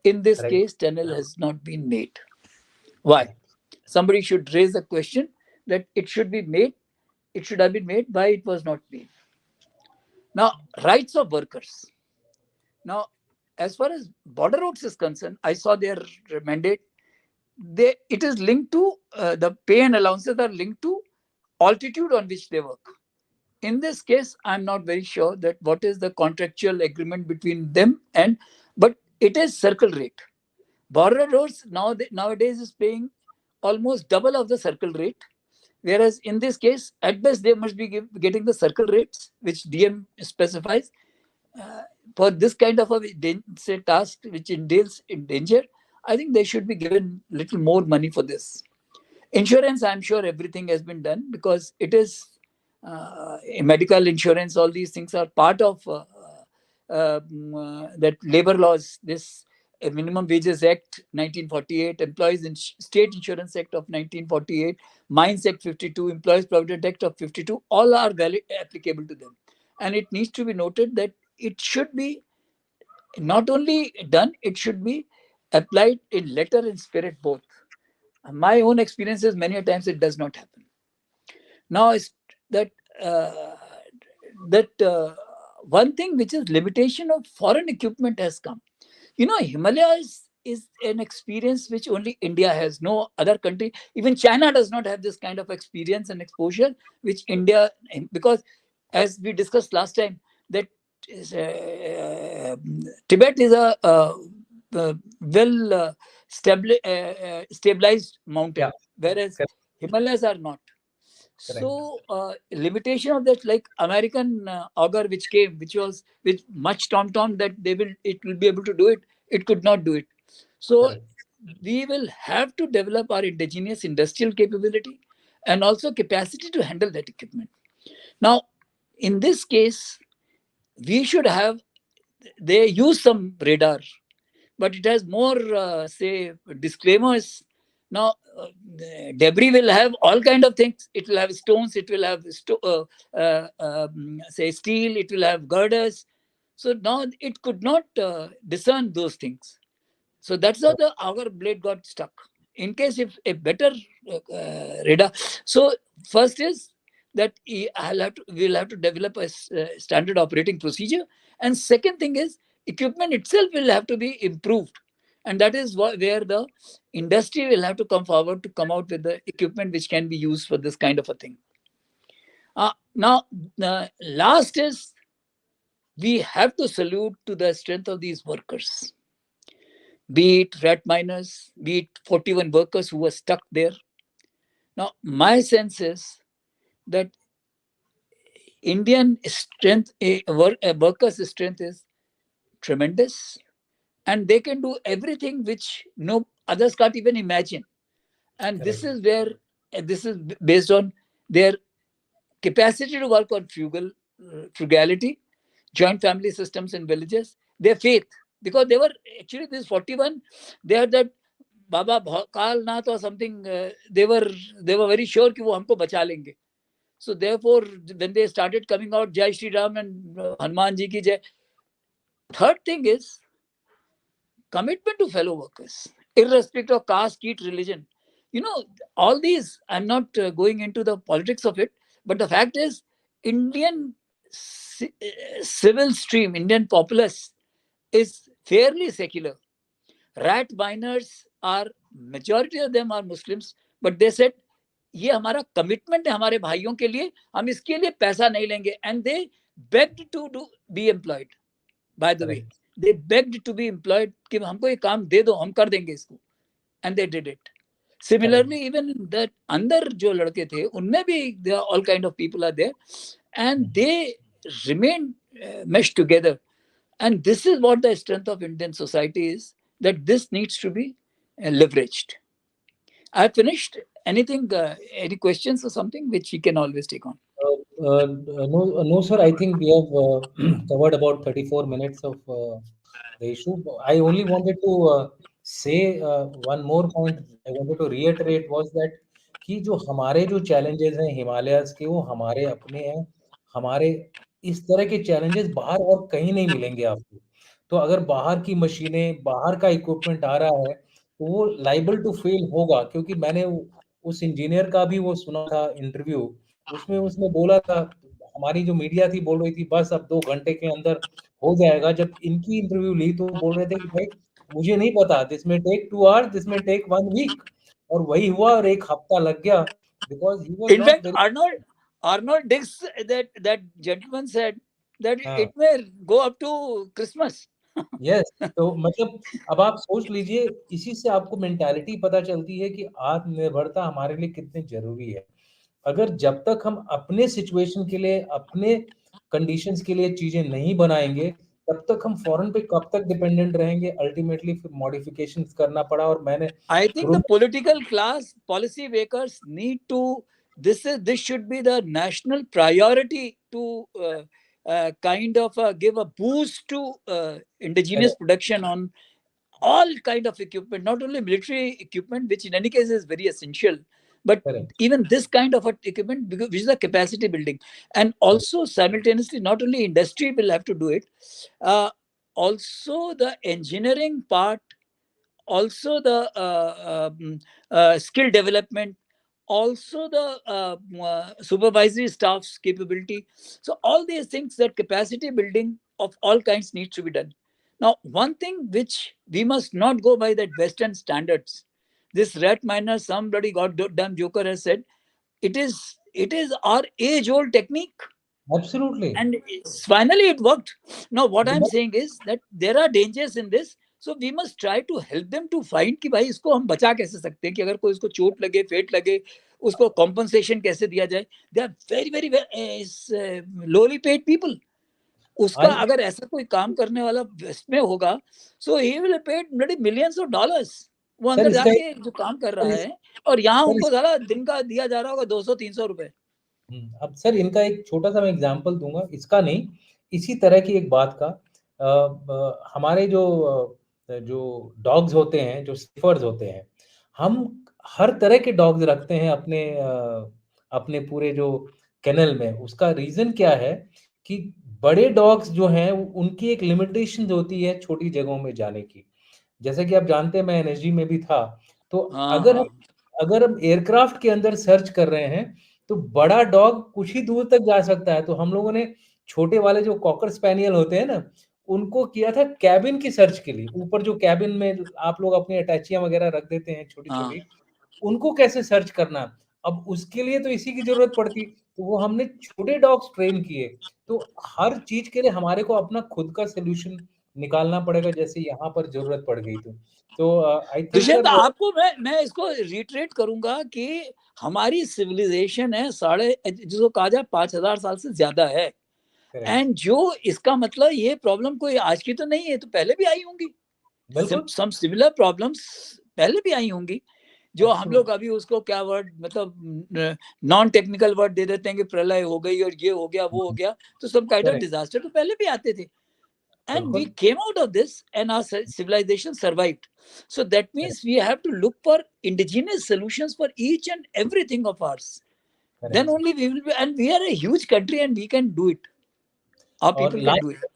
Speaker 2: In this
Speaker 1: Correct.
Speaker 2: case, tunnel has not been made. Why?
Speaker 1: Correct.
Speaker 2: Somebody should raise a question that it should be made. It should have been made. Why it was not made? Now, rights of workers. Now, as far as border roads is concerned, I saw their mandate. It is linked to the pay and allowances are linked to altitude on which they work. In this case, I'm not very sure that what is the contractual agreement between them but it is circle rate. Border roads nowadays is paying almost double of the circle rate, whereas in this case, at best they must be getting the circle rates which DM specifies. Uh, for this kind of a say task which entails in danger, I think they should be given little more money for this. Insurance, I'm sure everything has been done because it is medical insurance. All these things are part of that labor laws. This Minimum Wages Act 1948, Employees in State Insurance Act of 1948, Mines Act 52, Employees Provident Act of 52, all are valid, applicable to them. And it needs to be noted that it should be not only done, it should be applied in letter and spirit both. My own experience is many a times it does not happen. Now is that uh, one thing which is limitation of foreign equipment has come. Himalayas is an experience which only India has. No other country, even China, does not have this kind of experience and exposure which India, because as we discussed last time, that is, Tibet is a well stabilized mountain,
Speaker 1: Yeah,
Speaker 2: whereas
Speaker 1: correct,
Speaker 2: Himalayas are not.
Speaker 1: correct,
Speaker 2: So limitation of that, like American auger which came, which was with much tom that it will be able to do it, it could not do it. So
Speaker 1: correct,
Speaker 2: we will have to develop our indigenous industrial capability and also capacity to handle that equipment. Now, in this case, we should have, they use some radar, but it has more say disclaimers. Now debris will have all kind of things. It will have stones, it will have say steel, it will have girders. So now it could not discern those things. So that's how the auger blade got stuck. In case if a better radar. So first is that we'll have to develop a standard operating procedure. And second thing is equipment itself will have to be improved. And that is where the industry will have to come forward to come out with the equipment which can be used for this kind of a thing. Now, the last is we have to salute to the strength of these workers, be it rat miners, be it 41 workers who were stuck there. Now, my sense is that Indian strength, a worker's strength is tremendous, and they can do everything which no others can't even imagine. And this
Speaker 1: correct,
Speaker 2: is where this is based on their capacity to work on frugality, joint family systems in villages, their faith, because they were actually this 41, they had that Baba Kalnath or something. They were very sure कि वो हमको बचा लेंगे. So therefore, when they started coming out, Jai Shri Ram and Hanuman Ji ki Jai. Third thing is commitment to fellow workers, irrespective of caste, creed, religion. All these, I'm not going into the politics of it, but the fact is, Indian civil stream, Indian populace is fairly secular. Rat miners are, majority of them are Muslims, but they said, ये हमारा commitment है हमारे भाइयों के लिए, हम इसके लिए पैसा नहीं लेंगे. And they begged to be employed. By the way,
Speaker 1: correct,
Speaker 2: they begged to be employed कि हमको ये काम दे दो, हम कर देंगे इसको. And they did it.
Speaker 1: correct,
Speaker 2: Similarly, even that अंदर जो लड़के थे, उनमें भी there are all kind of people are there, and they remain meshed together. And this is what the strength of Indian society is, that this needs to be leveraged. I finished. Anything, any questions or something which we can always take on?
Speaker 1: No, no, sir. I think we have covered about 34 minutes of the issue. I only wanted to say one more point. I wanted to reiterate was that कि जो हमारे जो challenges हैं हिमालयाज के वो हमारे अपने हैं. हमारे इस तरह के challenges बाहर और कहीं नहीं मिलेंगे आपको. तो अगर बाहर की मशीनें, बाहर का equipment आ रहा है, तो वो liable to fail होगा क्योंकि मैंने उस इंजीनियर का भी वो सुना था इंटरव्यू. उसमें उसने बोला था हमारी जो मीडिया थी बोल रही थी बस अब 2 घंटे के अंदर हो जाएगा। जब इनकी इंटरव्यू ली तो बोल रहे थे कि भाई मुझे नहीं पता, दिस में टेक 2 आवर्स, दिस में टेक 1 वीक। और वही हुआ और 1 हफ्ता लग गया, because he was
Speaker 2: In
Speaker 1: not
Speaker 2: fact,
Speaker 1: very.
Speaker 2: Arnold Dix, that gentleman said that
Speaker 1: हाँ,
Speaker 2: it may go up to Christmas.
Speaker 1: Yes. तो मतलब अब आप सोच लीजिए, इसी से आपको मेंटालिटी पता चलती है कि आत्मनिर्भरता हमारे लिए कितनी जरूरी है। अगर जब तक हम अपने सिचुएशन के लिए, अपने कंडीशंस के लिए चीजें नहीं बनाएंगे, तब तक हम फॉरेन पे कब तक डिपेंडेंट रहेंगे। अल्टीमेटली फिर मॉडिफिकेशंस करना पड़ा। और मैंने
Speaker 2: I think
Speaker 1: शुरू
Speaker 2: the
Speaker 1: में
Speaker 2: political class, policy makers need to. This should be the national priority to kind of give a boost to indigenous
Speaker 1: correct,
Speaker 2: production on all kind of equipment, not only military equipment, which in any case is very essential, but
Speaker 1: correct,
Speaker 2: even this kind of equipment, which is a capacity building. And also simultaneously, not only industry will have to do it, uh, also the engineering part, also the skill development, also the supervisory staff's capability. So all these things, that capacity building of all kinds needs to be done. Now, one thing which we must not go by that Western standards. This rat miner, somebody goddamn joker has said, it is our age-old technique,
Speaker 1: absolutely.
Speaker 2: and finally it worked. Now what I'm saying is that there are dangers in this, so we must try to help them to find कि भाई इसको हम बचा कैसे सकते हैं, कि अगर कोई इसको चोट लगे, फेट लगे, उसको compensation कैसे दिया जाए. They are very very, lowly paid people. उसका
Speaker 1: आज
Speaker 2: अगर ऐसा कोई काम करने वाला वेस्ट में होगा, so he will pay millions of dollars. वो
Speaker 1: सर
Speaker 2: अंदर
Speaker 1: इसका
Speaker 2: जाके जो काम कर
Speaker 1: सर
Speaker 2: रहा
Speaker 1: इस,
Speaker 2: है, और यहाँ
Speaker 1: सर
Speaker 2: उनको साला दिन का दिया जा रहा होगा 200-300 रुपए.
Speaker 1: अब सर इनका एक छोटा-सा मैं एग्ज़ाम्पल दूँगा, इसका नहीं, इसी तरह की एक बात का। हमारे जो डॉग्स होते हैं, जो स्निफ़र्स होते हैं, हम हर तरह के डॉग्स रखते हैं अपने पूरे जो केनल में। उसका रीज़न क्या है कि बड़े डॉग्स जो हैं, उनकी एक लिमिटेशंस होती है छोटी जगहों में जाने की। जैसा कि आप जानते हैं मैं एनएसजी में भी था, तो
Speaker 2: हाँ
Speaker 1: अगर हम
Speaker 2: हाँ
Speaker 1: अगर हम एयरक्राफ्ट के अंदर सर्च कर रहे हैं, तो बड़ा डॉग कुछ ही दूर तक जा सकता है। तो हम लोगों ने छोटे वाले जो कॉकर स्पैनियल होते हैं ना, उनको किया था कैबिन की सर्च के लिए। ऊपर जो कैबिन में आप लोग अपनी अटैचियाँ वगैरह रख देते हैं
Speaker 2: हाँ.
Speaker 1: छोटी-छोटी, उनको कैसे सर्च करना? अब उसके लिए तो इसी की ज़रूरत पड़ती, तो वो हमने छोटे डॉग्स ट्रेन किए। तो हर चीज़ के लिए हमारे को अपना खुद का सॉल्यूशन निकालना पड़ेगा, जैसे यहाँ पर ज़रूरत पड़ गई तो। तो आई थिंक
Speaker 2: दुष्यंत,
Speaker 1: सर।
Speaker 2: आपको मैं इसको रिट्रेट करूंगा कि हमारी सिविलाइजेशन है साढ़े, जिसको कहा जाए 5,000 साल से ज्यादा है.
Speaker 1: करेक्ट,
Speaker 2: एंड जो इसका मतलब, ये प्रॉब्लम कोई आज की तो नहीं है, तो पहले भी आई होंगी.
Speaker 1: बिल्कुल,
Speaker 2: सम सिमिलर प्रॉब्लम्स पहले भी आई होंगी. जो हम लोग
Speaker 1: एब्सोल्यूट
Speaker 2: अभी उसको क्या वर्ड, मतलब नॉन टेक्निकल वर्ड दे देते हैं कि प्रलय हो गई और ये हो गया वो हो गया. तो सब काइंड ऑफ
Speaker 1: करेक्ट,
Speaker 2: डिजास्टर तो पहले भी आते थे. And we
Speaker 1: बिल्कुल,
Speaker 2: came out of this, and our civilization survived. So that
Speaker 1: correct,
Speaker 2: means we have to look for indigenous solutions for each and everything of ours. Then
Speaker 1: correct sir.
Speaker 2: only we will be, and we are a huge country and we can do it. Our
Speaker 1: और
Speaker 2: people can do it.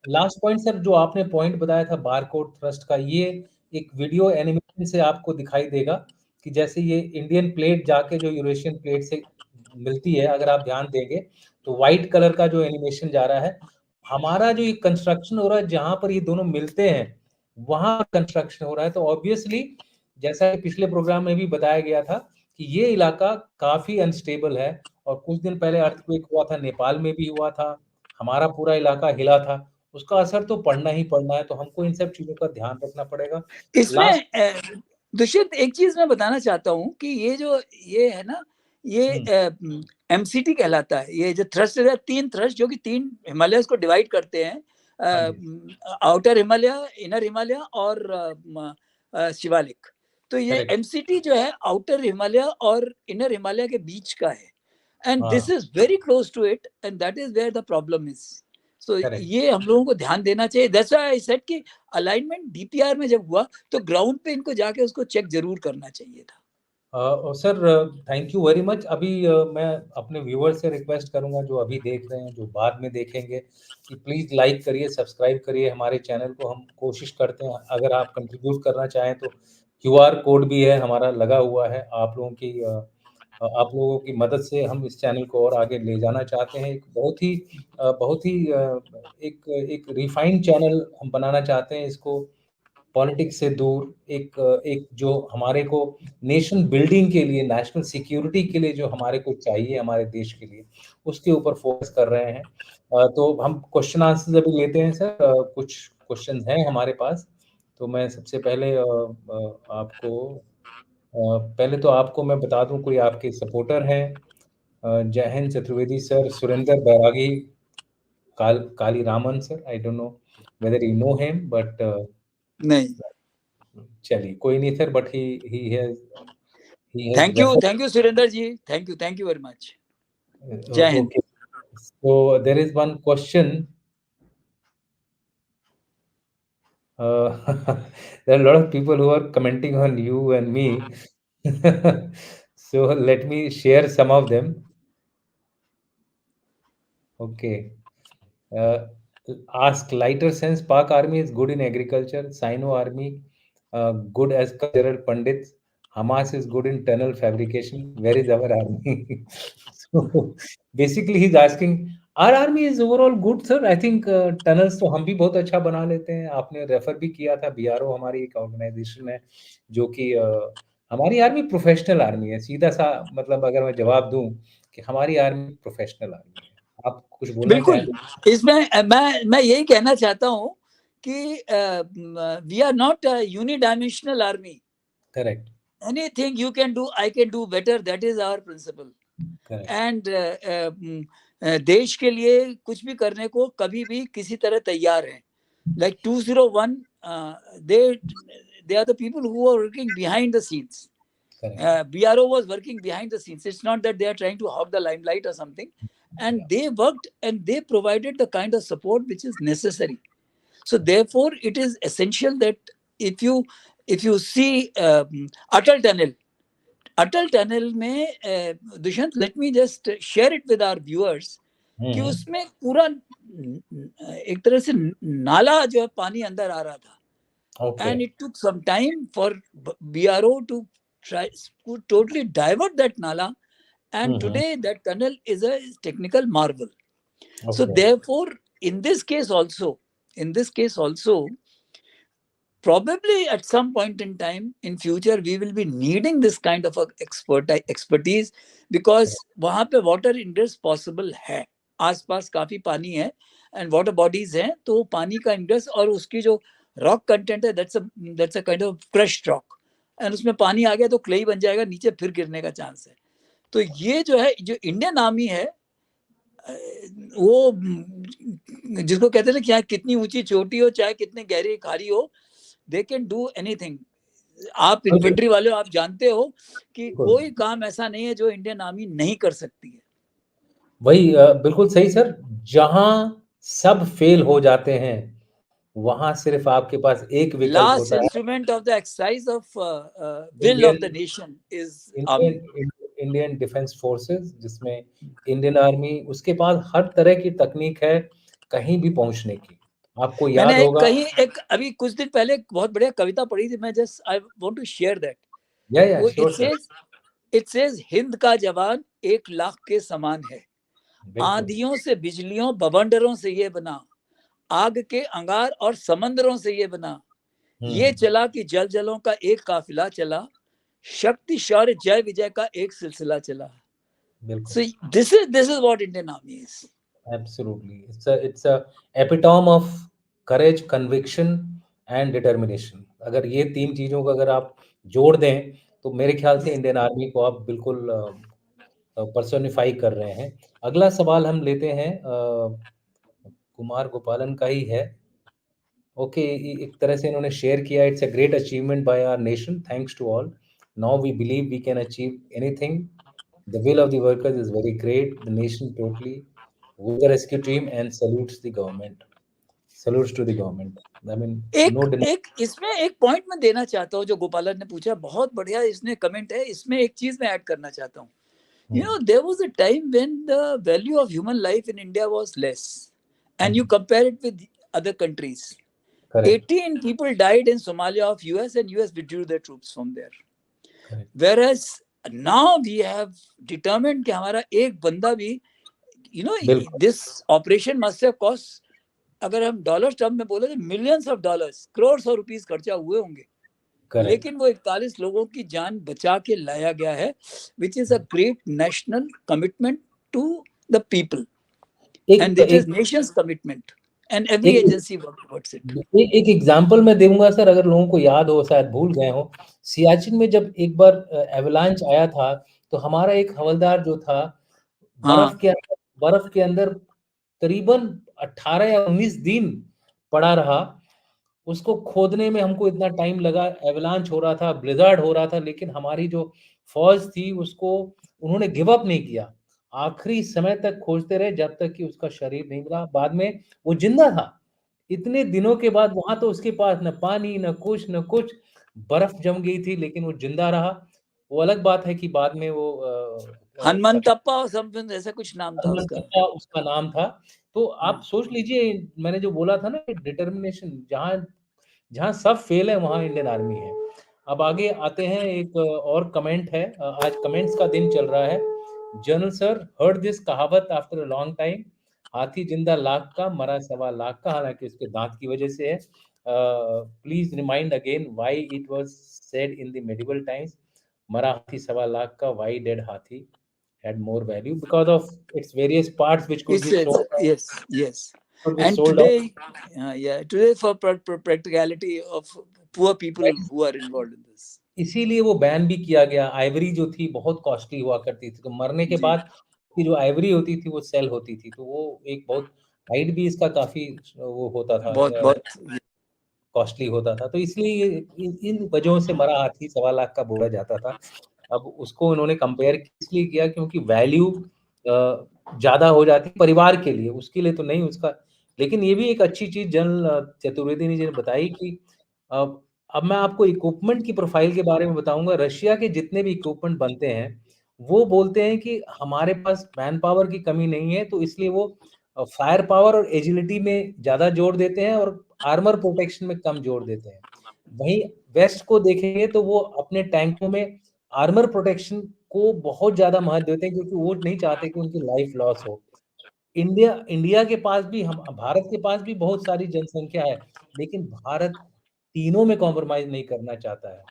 Speaker 1: Last point sir, जो आपने point बताया था barcode thrust का, ये एक video animation से आपको दिखाई देगा कि जैसे ये इंडियन प्लेट जाके जो यूरेशियन प्लेट से मिलती है, अगर आप ध्यान देंगे तो व्हाइट कलर का जो एनिमेशन जा रहा है, हमारा जो ये कंस्ट्रक्शन हो रहा है जहां पर ये दोनों मिलते हैं, वहां कंस्ट्रक्शन हो रहा है। तो ऑब्वियसली जैसा कि पिछले प्रोग्राम में भी बताया गया था कि ये इलाका काफी अनस्टेबल है। और कुछ दिन पहले अर्थक्वेक हुआ था, नेपाल में भी हुआ था, हमारा पूरा इलाका हिला था। उसका असर तो पड़ना ही पड़ना है, तो हमको इन सब चीज़ों का ध्यान रखना पड़ेगा। लास्ट।
Speaker 2: इसमें दुष्यंत, एक चीज मैं बताना चाहता हूँ कि ये है ना, ये
Speaker 1: हुँ,
Speaker 2: एमसीटी कहलाता है. ये जो थ्रस्ट है, 3 थ्रस्ट जो कि 3 हिमालय को डिवाइड करते हैं,
Speaker 1: हाँ जी,
Speaker 2: आउटर हिमालय, इनर हिमालय और शिवालिक. तो ये
Speaker 1: करेक्ट,
Speaker 2: एमसीटी जो है आउटर हिमालय और इनर हिमालय के बीच का है. एंड
Speaker 1: हाँ,
Speaker 2: this is very close to it, and that is where the problem is. So
Speaker 1: correct.
Speaker 2: ये हम लोगों को ध्यान देना चाहिए. दैट्स व्हाई आई सेड कि अलाइनमेंट डीपीआर में जब हुआ, तो ग्राउंड पे इनको जाके उसको चेक जरूर करना चाहिए था.
Speaker 1: और sir thank you very much. अभी मैं अपने व्यूअर्स से रिक्वेस्ट करूँगा जो अभी देख रहे हैं, जो बाद में देखेंगे, कि प्लीज़ लाइक करिए, सब्सक्राइब करिए हमारे चैनल को। हम कोशिश करते हैं, अगर आप कंट्रीब्यूट करना चाहें तो क्यूआर कोड भी है हमारा लगा हुआ है। आप लोगों की आप लोगों की मदद से हम इस चैनल को और आगे ले जाना चाहते हैं। एक बहुत ही एक एक रिफाइंड चैनल हम बनाना चाहते हैं इसको, पॉलिटिक्स से दूर, एक जो हमारे को नेशन बिल्डिंग के लिए, नेशनल सिक्योरिटी के लिए जो हमारे को चाहिए हमारे देश के लिए, उसके ऊपर फोकस कर रहे हैं। तो हम क्वेश्चन आंसर्स अभी लेते हैं सर। कुछ क्वेश्चन हैं हमारे पास। तो मैं सबसे पहले पहले तो आपको मैं बता दूं, कोई आपके सपोर्टर हैं, Jaihind Chaturvedi sir, Surendra Bairagi, Kali Raman sir. I don't know whether you know him, but
Speaker 2: नहीं।
Speaker 1: चलिए कोई नहीं सर, but he has referred.
Speaker 2: Thank you Surendra ji, thank you very much. Jai Hind.
Speaker 1: Okay, so there is one question. There are a lot of people who are commenting on you and me. So let me share some of them. Okay. Uh, Ask lighter sense. Pak army is good in agriculture. Sino army good as cultural pundits. Hamas is good in tunnel fabrication. Where is our army? So basically, he's asking, our army is overall good, sir. I think tunnels तो हम भी बहुत अच्छा बना लेते हैं. आपने refer भी किया था, बीआरओ हमारी एक ऑर्गेनाइजेशन है जो कि हमारी आर्मी प्रोफेशनल आर्मी है. सीधा सा मतलब अगर मैं जवाब दूं कि हमारी आर्मी प्रोफेशनल आर्मी है. आप कुछ बोलना
Speaker 2: बिल्कुल।
Speaker 1: चाहेंगे?
Speaker 2: इसमें मैं यही कहना चाहता हूं कि we are not unidimensional army.
Speaker 1: Correct,
Speaker 2: anything you can do, I can do better, that is our principle.
Speaker 1: Correct,
Speaker 2: and देश के लिए कुछ भी करने को कभी भी किसी तरह तैयार है। Like 201, they are the people who are working behind the scenes.
Speaker 1: Correct,
Speaker 2: BRO was working behind the scenes. It's not that they are trying to hog the limelight or something. And they worked and they provided the kind of support which is necessary. So therefore, it is essential that if you see Atal Tunnel में Dushyant, let me just share it with our viewers कि उसमें पूरा एक तरह से नाला जो है पानी अंदर आ रहा था.
Speaker 1: Okay.
Speaker 2: And it took some time for BRO to try to totally divert that nala. And today that tunnel is a technical marvel. So
Speaker 1: Okay.
Speaker 2: therefore, in this case also, probably at some point in time in future, we will be needing this kind of expertise because वहाँ पे water ingress possible है. आसपास काफी पानी है and water bodies हैं, तो पानी का ingress और उसकी जो रॉक कंटेंट है, that's a kind of crushed rock, and उसमें पानी आ गया तो क्ले बन जाएगा, नीचे फिर गिरने का चांस है. तो ये जो है, जो इंडियन आर्मी है, वो जिसको कहते हैं चाहे कितनी ऊंची चोटी हो, चाहे कितनी गहरी खारी हो, दे कैन डू एनीथिंग. आप इन्फेंट्री वाले हो, आप जानते हो कि कोई काम ऐसा नहीं है जो इंडियन आर्मी नहीं कर सकती है.
Speaker 1: वही बिल्कुल सही सर. जहां सब फेल हो जाते हैं वहां सिर्फ आपके पास एक विकल्प
Speaker 2: लास्ट
Speaker 1: होता है.
Speaker 2: Instrument of the exercise of will of
Speaker 1: Indian
Speaker 2: the nation is army.
Speaker 1: Indian Indian defence forces, जिसमें इंडियन आर्मी, उसके पास हर तरह की तकनीक है कहीं भी पहुंचने की. आपको याद
Speaker 2: मैंने
Speaker 1: होगा,
Speaker 2: एक अभी कुछ दिन पहले एक बहुत बढ़िया कविता पढ़ी थी. मैं just I want to share that.
Speaker 1: या
Speaker 2: वो
Speaker 1: sure sir.
Speaker 2: It says Hind का जवान 1 लाख के समान है.
Speaker 1: बिल्कुल,
Speaker 2: आंधियों से बिजलियों बवंडरों से ये बना, आग के अंगार और समंदरों से ये बना. ये चला कि जल जलों का एक काफिला चला, शक्ति शौर्य जय विजय का एक सिलसिला चला.
Speaker 1: बिल्कुल.
Speaker 2: So this is what Indian Army is.
Speaker 1: Absolutely. It's a epitome of courage, conviction and determination. अगर ये तीन चीजों को अगर आप जोड़ दें तो मेरे ख्याल से इंडियन आर्मी को आप बिल्कुल पर्सोनिफाई कर रहे हैं. अगला सवाल हम लेते हैं, कुमार गोपालन का ही है. ओके, एक तरह से इन्होंने शेयर किया, it's a great achievement by our nation, thanks to all. Now we believe we can achieve anything. The will of the workers is very great. The nation totally with the rescue team and salutes the government. Salutes to the government. I mean,
Speaker 2: एक
Speaker 1: no denying.
Speaker 2: एक इसमें एक point मैं देना चाहता हूँ जो गोपालन ने पूछा. बहुत बढ़िया इसने कमेंट है. इसमें एक चीज मैं ऐड करना चाहता हूँ. There was a time when the value of human life in India was less, and you compare it with other countries.
Speaker 1: Correct.
Speaker 2: 18 people died in Somalia of US, and US withdrew their troops from there.
Speaker 1: Correct.
Speaker 2: Whereas now we have determined कि हमारा एक बंदा भी, you know,
Speaker 1: बिल्कुल
Speaker 2: this operation must have cost, अगर हम dollar term में बोले तो millions of dollars, crore of rupees खर्चा हुए होंगे,
Speaker 1: करेक्ट।
Speaker 2: लेकिन वो 41 लोगों की जान बचा के लाया गया है, which is a great national commitment to the people,
Speaker 1: एक
Speaker 2: एंड इट
Speaker 1: एक
Speaker 2: is nation's commitment, and every
Speaker 1: एक
Speaker 2: एजेंसी वर्क टुवर्ड्स इट.
Speaker 1: एक एग्जांपल मैं दूंगा सर, अगर लोगों को याद हो, शायद भूल गए हो। सियाचिन में जब एक बार एवलांच आया था, तो हमारा एक हवलदार जो था,
Speaker 2: हाँ,
Speaker 1: बर्फ के अंदर करीबन 18 या 19 दिन पड़ा रहा। उसको खोदने में हमको इतना टाइम लगा, एवलांच हो रहा था, ब्लिज़ार्ड हो रहा था, लेकिन हमारी जो फ़ौज थी उसको उन्होंने गिव अप नहीं किया। आखिरी समय तक खोजते रहे जब तक कि उसका शरीर नहीं मिला। बाद में वो ज़िंदा था। इतने दिनों के बाद वहाँ तो उसके पास न पानी, न कुछ, बर्फ जम गई थी, लेकिन वो ज़िंदा रहा। वो अलग बात है कि बाद में वो सफर
Speaker 2: हनुमंतप्पा और समथिंग ऐसा कुछ नाम था उसका.
Speaker 1: हनुमंतप्पा उसका नाम था। तो आप सोच लीजिए, मैंने जो बोला था ना, डिटर्मिनेशन, जहाँ जहाँ सब फेल है वहाँ इंडियन आर्मी है। अब आगे आते हैं, एक और कमेंट है। आज कमेंट्स का दिन चल रहा है। जनरल सर, हर्ड दिस कहावत आफ्टर अ लॉन्ग टाइम, हाथी जिंदा लाख का, मरा सवा लाख का, हालांकि उसके दांत की वजह से है। Please remind again why it was said in the medieval times, मरा हाथी सवा लाख का, व्हाई डेड हाथी had more value because of its various parts which could be
Speaker 2: It's
Speaker 1: sold,
Speaker 2: yes, yes.
Speaker 1: could be
Speaker 2: And
Speaker 1: sold off.
Speaker 2: today, yeah, today for practicality of poor people who are involved in this.
Speaker 1: इसीलिए वो ban भी किया गया। Ivory जो थी बहुत costly हुआ करती थी, तो मरने के
Speaker 2: जी,
Speaker 1: बाद की जो आइवरी होती थी वो सेल होती थी, तो वो एक बहुत हाइट भी इसका काफी वो होता था,
Speaker 2: बहुत बहुत.
Speaker 1: कॉस्टली होता था। तो इसलिए इन वजहों से मरा हाथी सवा लाख का बोला जाता था। अब उसको उन्होंने कंपेयर इसलिए किया क्योंकि वैल्यू ज्यादा हो जाती परिवार के लिए, उसके लिए तो नहीं उसका। लेकिन ये भी एक अच्छी चीज जनरल चतुर्वेदी ने जो बताई कि अब अब मैं आपको इक्विपमेंट की प्रोफाइल के बारे में बताऊंगा। रशिया के जितने भी इक्विपमेंट बनते हैं, वो बोलते हैं कि हमारे पास मैन पावर की कमी नहीं है, तो इसलिए वो फायर पावर और एजिलिटी में ज्यादा जोर देते हैं और आर्मर प्रोटेक्शन में कम जोर देते हैं। वहीं वेस्ट को देखेंगे तो वो अपने टैंकों में आर्मर प्रोटेक्शन को बहुत ज्यादा महत्व देते हैं, क्योंकि वो नहीं चाहते कि उनकी लाइफ लॉस हो। इंडिया इंडिया के पास भी, हम भारत के पास भी बहुत सारी जनसंख्या है, लेकिन भारत तीनों में कॉम्प्रोमाइज नहीं करना चाहता है।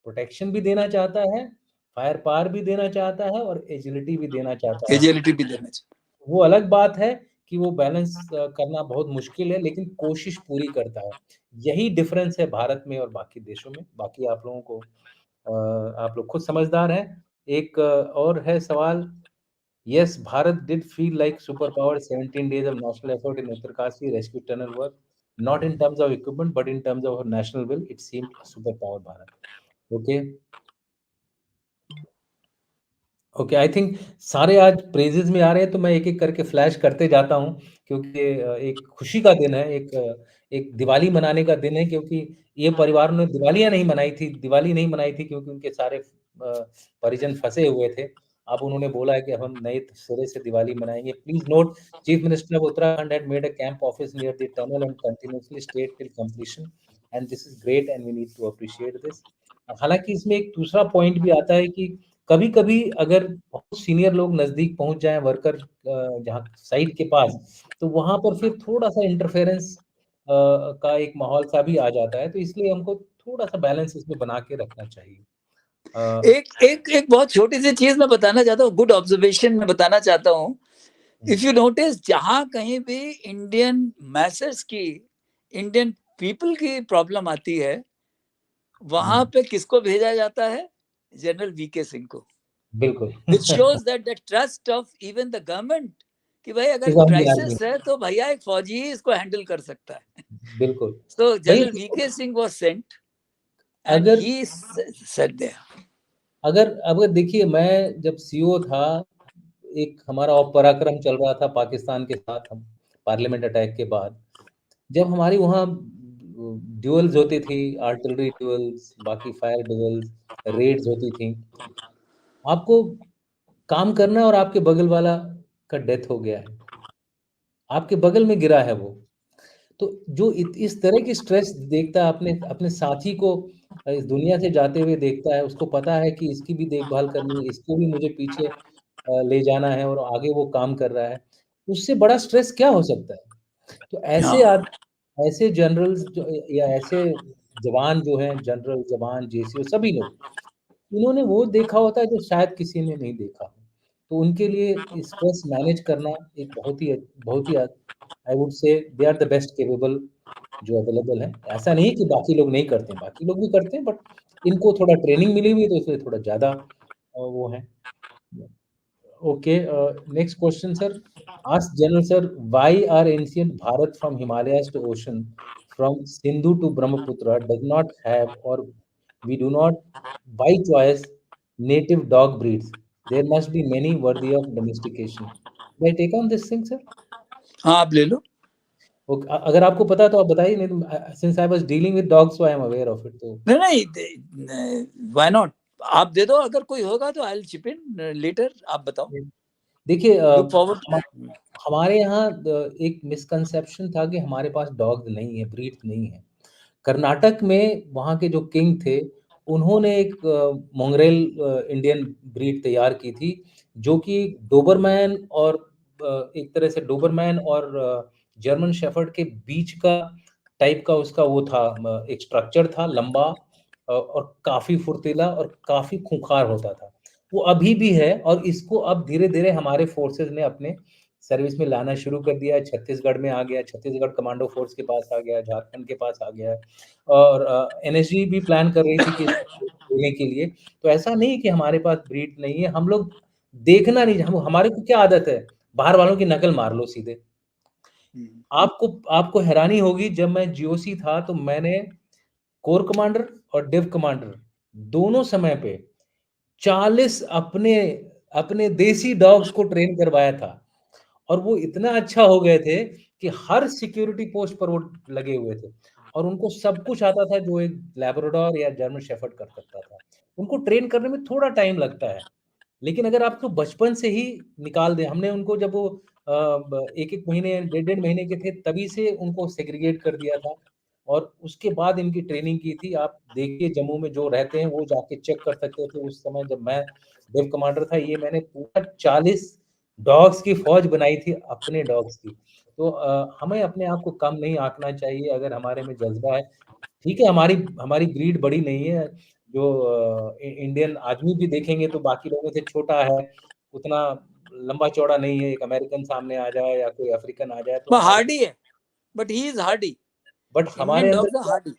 Speaker 1: प्रोटेक्शन भी देना चाहता है, फायर पावर भी देना चाहता है और एजिलिटी भी देना चाहता है।
Speaker 2: एजिलिटी भी देना चाहिए.
Speaker 1: वो अलग बात है कि वो बैलेंस करना बहुत मुश्किल है, लेकिन कोशिश पूरी करता है। यही डिफरेंस है भारत में और बाकी देशों में। बाकी आप लोगों को आप लोग खुद समझदार हैं। एक और है सवाल। Yes, Bharat did feel like super power 17 days of national effort in Uttarkasi rescue tunnel work, not in terms of equipment but in terms of our national will, it seemed a superpower Bharat. Okay. Okay, I think सारे आज praises में आ रहे हैं, तो मैं एक एक करके फ्लैश करते जाता हूँ, क्योंकि एक खुशी का दिन है, एक दिवाली मनाने का दिन है, क्योंकि ये परिवार ने दिवालियां नहीं मनाई थी, दिवाली नहीं मनाई थी क्योंकि उनके सारे परिजन फंसे हुए थे। अब उन्होंने बोला है कि हम नए सिरे से दिवाली मनाएंगे। Please note, chief minister of Uttarakhand had made a camp office near the tunnel and continuously stayed till completion, and this is great and we need to appreciate this. हालांकि इसमें एक दूसरा पॉइंट भी आता है कि कभी-कभी अगर बहुत सीनियर लोग नज़दीक पहुँच जाएँ, वर्कर जहाँ साइट के पास, तो वहाँ पर फिर थोड़ा-सा इंटरफेरेंस का एक माहौल सा भी आ जाता है, तो इसलिए हमको थोड़ा-सा बैलेंस इसमें बना के रखना चाहिए। अ,
Speaker 2: एक एक एक बहुत छोटी सी चीज मैं बताना चाहता हूँ, गुड ऑब्जर्वेशन मैं बताना चाहता हूँ.
Speaker 1: हुँ,
Speaker 2: इफ यू नोटिस, जहां कहीं भी इंडियन मैसेज की, इंडियन पीपल की प्रॉब्लम आती है,
Speaker 1: हुँ,
Speaker 2: वहां पे किसको भेजा जाता है? जनरल वीके सिंह को.
Speaker 1: बिल्कुल।
Speaker 2: Which shows that the trust of even the government, कि भाई अगर
Speaker 1: इस आदमी आदमी
Speaker 2: क्राइसिस है तो भैया एक फौजी ही इसको हैंडल कर सकता है.
Speaker 1: बिल्कुल।
Speaker 2: So
Speaker 1: भई
Speaker 2: General VK Singh was sent, and
Speaker 1: अगर
Speaker 2: he said there.
Speaker 1: अगर अगर देखिए, मैं जब सीओ था, एक हमारा पराक्रम चल रहा था पाकिस्तान के साथ, हम पार्लियामेंट अटैक के बाद, जब हमारी वहाँ ड्यूअल्स होती थी, आर्टिलरी ड्यूअल्स, बाकी फायर ड्यूअल्स, रेड्स होती थी। आपको काम करना है और आपके बगल वाला का डेथ हो गया है, आपके बगल में गिरा है वो। तो जो इस तरह की स्ट्रेस देखता है अपने अपने साथी को इस दुनिया से जाते हुए देखता है, उसको पता है कि इसकी भी देखभाल करनी है, इसको भी मुझे पीछे ले जाना है और आगे वो काम कर रहा है, उससे बड़ा स्ट्रेस क्या हो सकता है? तो
Speaker 2: हाँ
Speaker 1: ऐसे जनरल्स जो या ऐसे जवान जो हैं, जनरल, जवान, जेसीओ सभी लोग, इन्होंने वो देखा होता है जो शायद किसी ने नहीं देखा हो। तो उनके लिए स्ट्रेस मैनेज करना एक बहुत ही I would say they are the best capable जो अवेलेबल हैं। ऐसा नहीं कि बाकी लोग नहीं करते हैं, बाकी लोग भी करते हैं बट इनको थोड़ा ट्रेनिंग मिली हुई है तो इसलिए थोड़ा ज़्यादा वो है। Okay, next question, sir. Ask General sir, why are ancient Bharat from Himalayas to ocean, from Sindhu to Brahmaputra, does not have or we do not by choice native dog breeds? There must be many worthy of domestication. May I take on this thing, sir?
Speaker 2: हाँ, आप ले लो।
Speaker 1: Okay, अगर आपको पता तो आप बताइए नहीं तो since I was dealing with dogs, so I am aware of it. तो
Speaker 2: नहीं नहीं, व्हाई नॉट, आप दे दो, अगर कोई होगा तो I will chip in later, आप बताओ।
Speaker 1: देखिए
Speaker 2: लुक फॉरवर्ड।
Speaker 1: हमारे यहाँ एक मिसकंसेप्शन था कि हमारे पास डॉग नहीं है, ब्रीड नहीं है। कर्नाटक में वहाँ के जो किंग थे, उन्होंने एक मोंगरेल इंडियन ब्रीड तैयार की थी, जो कि डोबरमैन और एक तरह से डोबरमैन और जर्मन शेफर्ड के बीच का टाइप का उसका वो था, एक स्ट्रक्चर था लंबा और काफ़ी फुर्तीला और काफ़ी खूंखार होता था। वो अभी भी है और इसको अब धीरे-धीरे हमारे फोर्सेस ने अपने सर्विस में लाना शुरू कर दिया है। छत्तीसगढ़ में आ गया, छत्तीसगढ़ कमांडो फोर्स के पास आ गया, झारखंड के पास आ गया है और एनएसजी भी प्लान कर रही थी कि इसको देने के लिए। तो ऐसा नहीं कि हमारे पास ब्रीड नहीं है, हम लोग देखना नहीं हमारे को क्या आदत है, बाहर वालों की नकल मार लो सीधे। आपको आपको हैरानी होगी जब मैं जीओसी था तो मैंने कोर कमांडर और डिव कमांडर दोनों समय पे 40 अपने अपने देसी डॉग्स को ट्रेन करवाया था और वो इतना अच्छा हो गए थे कि हर सिक्योरिटी पोस्ट पर वो लगे हुए थे और उनको सब कुछ आता था जो एक लैब्राडोर या जर्मन शेफर्ड कर सकता था। उनको ट्रेन करने में थोड़ा टाइम लगता है, लेकिन अगर आप तो बचपन से ही निकाल दें, हमने उनको जब वो 1-1 महीने, डेढ़-डेढ़ महीने के थे, तभी से उनको सेग्रीगेट कर दिया था और उसके बाद इनकी ट्रेनिंग की थी। आप देखिए जम्मू में जो रहते हैं, वो जाके चेक कर सकते थे उस समय जब मैं डिव कमांडर था, ये मैंने पूरा 40 डॉग्स की फ़ौज बनाई थी, अपने डॉग्स की। तो हमें अपने आप को कम नहीं आँकना चाहिए अगर हमारे में जज़्बा है। ठीक है, हमारी हमारी ब्रीड बड़ी नहीं है, जो इंडियन आदमी भी देखेंगे तो बाकी लोगों से छोटा है, उतना लंबा-चौड़ा नहीं है, एक अमेरिकन सामने आ जाए या कोई अफ्रीकन आ जाए तो
Speaker 2: वो
Speaker 1: हमारे
Speaker 2: हार्डी है, but he is hardy.
Speaker 1: But
Speaker 2: Indian dogs are hardy.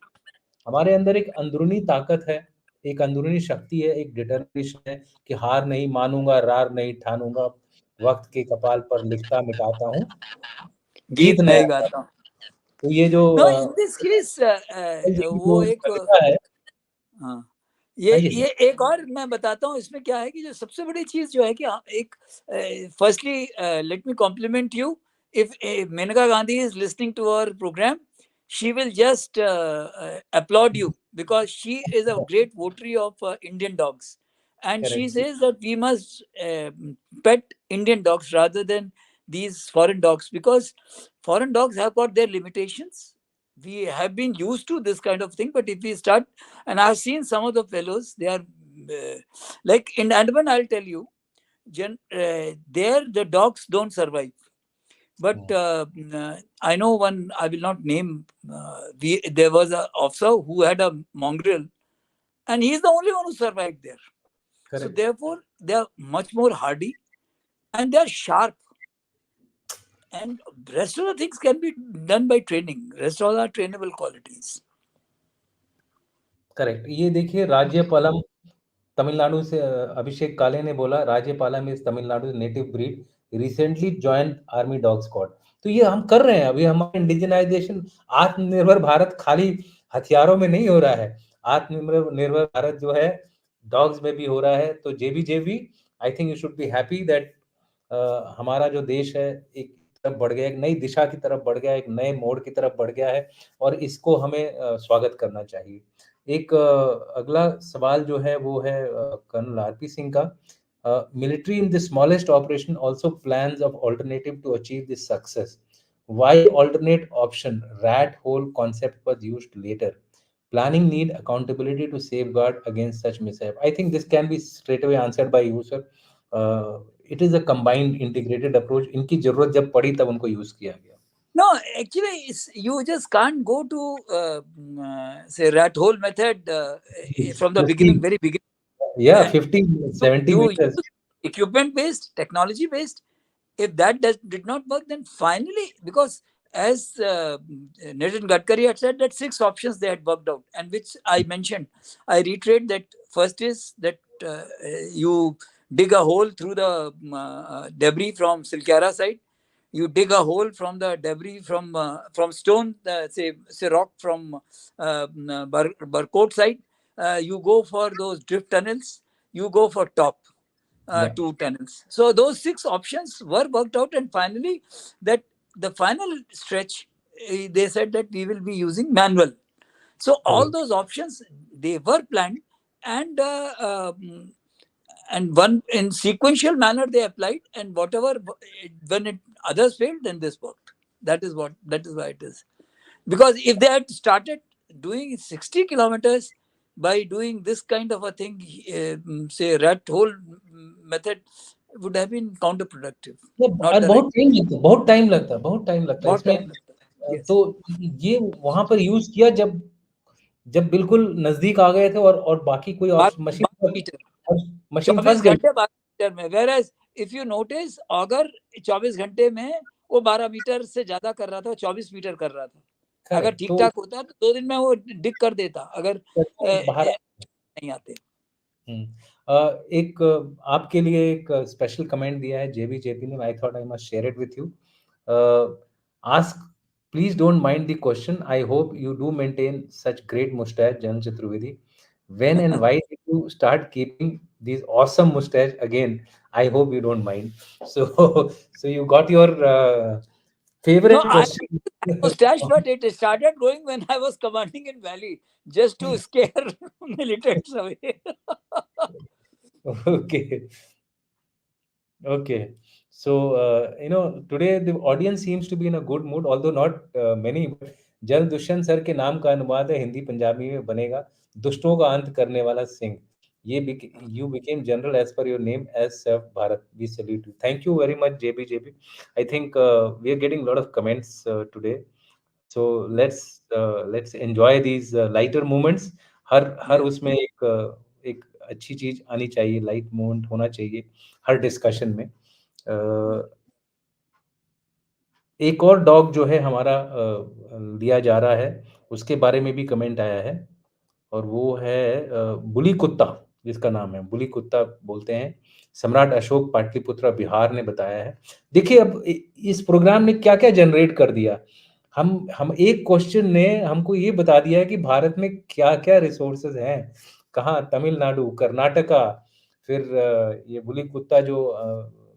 Speaker 1: हमारे अंदर एक अंदरूनी ताकत है, एक अंदरूनी शक्ति है, एक डिटर्मिनेशन है कि हार नहीं मानूँगा, रार नहीं ठानूँगा, वक़्त के कपाल पर लिखता मिटाता हूँ, गीत
Speaker 2: गीत
Speaker 1: नया
Speaker 2: नहीं
Speaker 1: गाता
Speaker 2: गाता।
Speaker 1: हूँ। तो ये जो
Speaker 2: नो, इन दिस केस
Speaker 1: जी की
Speaker 2: वो
Speaker 1: जो
Speaker 2: एक
Speaker 1: कविता है
Speaker 2: हाँ,
Speaker 1: हाँ जी,
Speaker 2: ये एक और मैं बताता हूँ, इसमें क्या है कि जो सबसे बड़ी चीज जो है कि एक, firstly let me compliment you, if Maneka Gandhi is listening to our programme, she will just applaud you because she is a great votary of Indian dogs, and she
Speaker 1: correct,
Speaker 2: says that we must pet Indian dogs rather than these foreign dogs, because foreign dogs have got their limitations. We have been used to this kind of thing, but if we start, and I've seen some of the fellows, they are like in Andaman, I'll tell you, there the dogs don't survive. But I know one, I will not name. There was a officer who had a mongrel, and he is the only one who survived there. So
Speaker 1: correct,
Speaker 2: therefore, they are much more hardy and they are sharp. And rest of the things can be done by training. Rest of are trainable qualities.
Speaker 1: Correct. ये देखिए राज्यपालम तमिलनाडु से अभिषेक काले ने बोला Rajapalayam is Tamil Nadu नेटिव breed recently join army dog squad. तो ये हम कर रहे हैं अभी हमारा इंडिजिनाइजेशन आत्मनिर्भर भारत खाली हथियारों में नहीं हो रहा है। आत्मनिर्भर निर्भर भारत जो है डॉग्स में भी हो रहा है। तो JB I think you should be happy that हमारा जो देश है एक तरफ बढ़ गया, एक नई दिशा की तरफ बढ़ गया, एक नए मोड़ की तरफ बढ़ गया है और इसको हमें स्वागत करना चाहिए। एक अगला सवाल जो है वो है कर्नल आरपी सिंह का। Military in the smallest operation also plans of alternative to achieve this success. Why alternate option rat hole concept was used later? Planning need accountability to safeguard against such mishap. I think this can be straight away answered by you, sir. It is a combined integrated approach. इनकी जरूरत जब पड़ी तब उनको use किया गया.
Speaker 2: No, actually, you just can't go to say rat hole method from the
Speaker 1: 50,
Speaker 2: beginning, very beginning.
Speaker 1: yeah,
Speaker 2: Uh,
Speaker 1: 50,
Speaker 2: you
Speaker 1: 70
Speaker 2: you
Speaker 1: meters.
Speaker 2: use equipment based, technology based. If that did not work, then finally, because as Nitin Gadkari had said, that 6 options they had worked out, and which I mentioned. I reiterate that first is that you dig a hole through the debris from Silkyara side. You dig a hole from the debris from stone, say rock from Barkot side. You go for those drift tunnels. You go for top
Speaker 1: Yeah,
Speaker 2: 2 tunnels. So those 6 options were worked out, and finally, that the final stretch, they said that we will be using manual. So all
Speaker 1: correct.
Speaker 2: those options they were planned, and and one in sequential manner they applied, and whatever when it others failed, then this worked. That is why it is. Because if they had started doing 60 kilometers by doing this kind of a thing, say rat hole method, would have been counterproductive,
Speaker 1: ये
Speaker 2: not the right.
Speaker 1: बहुत time लगता है, बहुत time लगता है, बहुत time लगता है
Speaker 2: बहुत
Speaker 1: इसमें.
Speaker 2: टाइम लगता है.
Speaker 1: तो
Speaker 2: Yes.
Speaker 1: ये वहां पर यूज किया जब जब बिल्कुल नजदीक आ गए थे, और बाकी कोई ऑप्शन,
Speaker 2: 12 मीटर,
Speaker 1: मशीन फंस
Speaker 2: 24
Speaker 1: गई.
Speaker 2: घंटे 12 मीटर में. वेर इफ यू नोटिस, अगर 24 घंटे में वो 12 मीटर से ज्यादा कर रहा था, 24 मीटर कर रहा था. अगर
Speaker 1: करेक्ट.
Speaker 2: ठीक
Speaker 1: तो
Speaker 2: ठाक होता तो 2 दिन में वो डिग कर देता, अगर
Speaker 1: बाहर.
Speaker 2: नहीं आते.
Speaker 1: हम्म. एक आपके लिए एक स्पेशल कमेंट दिया है जेबी जेपी ने. I thought I must share it with you. Ask, please don't mind the question. I hope you do maintain such great moustache, जन Chaturvedi. When and why did you start keeping these awesome mustache again? I hope you don't mind. So, so you got your
Speaker 2: No,
Speaker 1: favorite
Speaker 2: I
Speaker 1: question.
Speaker 2: mustache, but it started growing when I was commanding in Valley, just to scare militants away.
Speaker 1: Okay. Okay. So, today the audience seems to be in a good mood, although not many. But जल Dushyant sir के नाम का अनुवाद है हिंदी पंजाबी में बनेगा, दुष्टों का अंत करने वाला Singh. You became general as per your name as Bharat. We salute you. Thank you very much, JB. I think we are getting a lot of comments today. So let's enjoy these lighter moments. Her
Speaker 2: Yes.
Speaker 1: उसमें एक अच्छी चीज आनी चाहिए, light moment होना चाहिए हर discussion में. एक और डॉग जो है हमारा लिया जा रहा है, उसके बारे में भी कमेंट आया है, और वो है बुली कुत्ता, जिसका नाम है बुली कुत्ता बोलते हैं. सम्राट अशोक, पाटलिपुत्रा, बिहार ने बताया है. देखिए, अब इस प्रोग्राम ने क्या क्या जनरेट कर दिया. हम एक क्वेश्चन ने हमको ये बता दिया है कि भारत में क्या क्या रिसोर्सेज हैं, कहाँ, तमिलनाडु, कर्नाटका, फिर ये बुली कुत्ता जो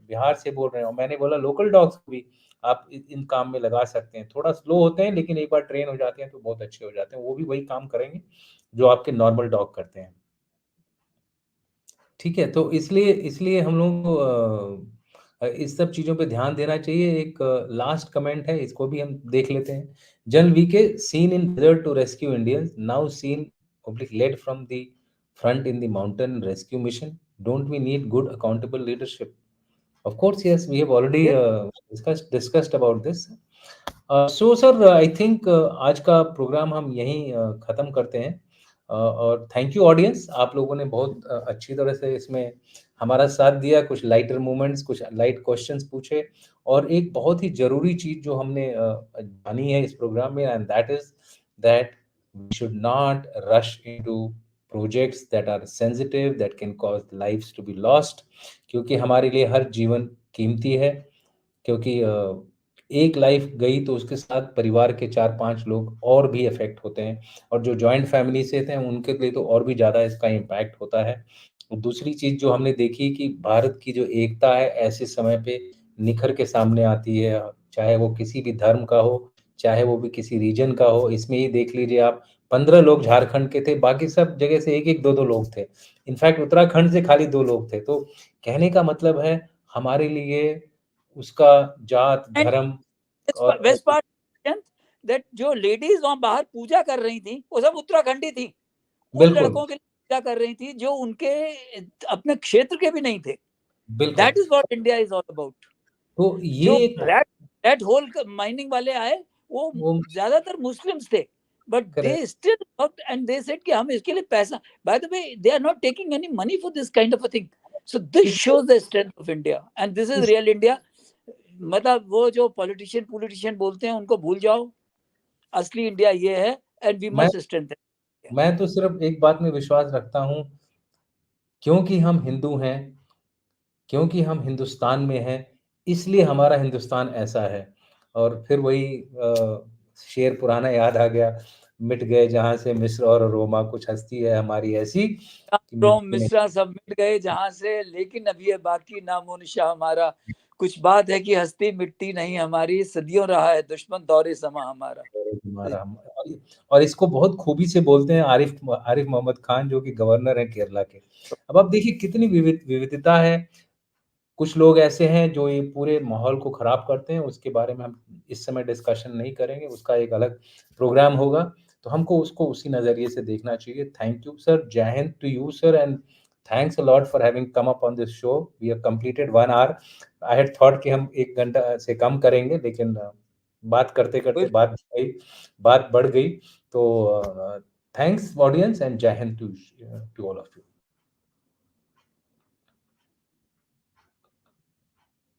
Speaker 1: बिहार से बोल रहे हैं. और मैंने बोला लोकल डॉग्स भी आप इन काम में लगा सकते हैं. थोड़ा स्लो होते हैं, लेकिन एक बार ट्रेन हो जाते हैं तो बहुत अच्छे हो जाते हैं. वो भी वही काम करेंगे जो आपके नॉर्मल डॉग करते हैं. ठीक है, तो इसलिए इसलिए हम लोगों को इस सब चीज़ों पे ध्यान देना चाहिए. एक लास्ट कमेंट है, इसको भी हम देख लेते हैं. जन VK seen in desert to rescue Indians, now seen oblique led from the front in the mountain rescue mission. Don't we need good accountable leadership? Of course, yes, we have already
Speaker 2: Yes.
Speaker 1: discussed about this. So sir, I think आज का programme हम यहीं ख़त्म करते हैं. और thank you audience, आप लोगों ने बहुत अच्छी तरह से इसमें हमारा साथ दिया. कुछ लाइटर मोमेंट्स, कुछ लाइट क्वेश्चंस पूछे, और एक बहुत ही ज़रूरी चीज़ जो हमने जानी है इस प्रोग्राम में, and that is that we should not rush into projects that are sensitive, that can cause lives to be lost. क्योंकि हमारे लिए हर जीवन कीमती है. क्योंकि एक लाइफ गई तो उसके साथ परिवार के 4-5 लोग और भी अफेक्ट होते हैं, और जो जॉइंट फैमिली से थे उनके लिए तो और भी ज़्यादा इसका इम्पैक्ट होता है. दूसरी चीज़ जो हमने देखी कि भारत की जो एकता है ऐसे समय पे निखर के सामने आती है, चाहे वो किसी भी धर्म का हो, चाहे वो भी किसी रीजन का हो. इसमें ही देख लीजिए आप, 15 लोग झारखंड के थे, बाकी सब जगह से 1-1, 2-2 लोग थे. इनफैक्ट उत्तराखंड से खाली 2 लोग थे. तो कहने का मतलब है, हमारे लिए उसका जात,
Speaker 2: And
Speaker 1: धर्म
Speaker 2: best
Speaker 1: और
Speaker 2: part, best part, दैट जो लेडीज वहां बाहर पूजा कर रही थी वो सब उत्तराखंडी थी, उन
Speaker 1: बिल्कुल,
Speaker 2: लड़कों के लिए पूजा कर रही थी जो उनके अपने क्षेत्र के भी नहीं थे।
Speaker 1: बिल्कुल।
Speaker 2: That is what India is all about.
Speaker 1: तो ये
Speaker 2: जो
Speaker 1: एक
Speaker 2: रैट रैट होल माइनिंग वाले आए वो
Speaker 1: वो
Speaker 2: ज्यादातर मुस्लिम्स थे, but they
Speaker 1: correct.
Speaker 2: Still worked and they said कि हम इसके लिए पैसा, by the way they are not taking any money for this kind of a thing. So this shows the strength of India and this is
Speaker 1: is
Speaker 2: real India. मतलब वो जो politician politician बोलते हैं उनको भूल जाओ, असली इंडिया ये है एंड वी
Speaker 1: मैं
Speaker 2: मस्ट स्ट्रेंथन।
Speaker 1: मैं तो सिर्फ एक बात में विश्वास रखता हूँ, क्योंकि हम हिंदू हैं, क्योंकि हम हिंदुस्तान में हैं, इसलिए हमारा हिंदुस्तान ऐसा है। और फिर वही शेर पुराना याद आ गया, मिट गए जहाँ से मिस्र और रोमा, कुछ हस्ती है हमारी ऐसी कि
Speaker 2: रोम
Speaker 1: मिटती नहीं।
Speaker 2: मिश्रा सब मिट गए जहां से, लेकिन अभी है बाकी नामो निशा हमारा। कुछ बात है कि हस्ती मिटती नहीं हमारी, सदियों रहा है दुश्मन दौरे समा हमारा।
Speaker 1: हमारा और इसको बहुत खूबी से बोलते हैं आरिफ आरिफ मोहम्मद खान, जो कि गवर्नर हैं केरला के। अब आप देखिए कितनी विविधता है। कुछ लोग ऐसे हैं जो ये पूरे माहौल को खराब करते हैं, उसके बारे में हम इस समय डिस्कशन नहीं करेंगे, उसका एक अलग प्रोग्राम होगा। तो हमको उसको उसी नज़रिए से देखना चाहिए। Thank you sir, Jai Hind to you sir, and thanks a lot for having come up on this show. We have completed 1 hour. I had thought कि हम 1 घंटा से कम करेंगे, लेकिन बात करते-करते बात बढ़ गई। तो thanks audience, and Jai Hind to all of you.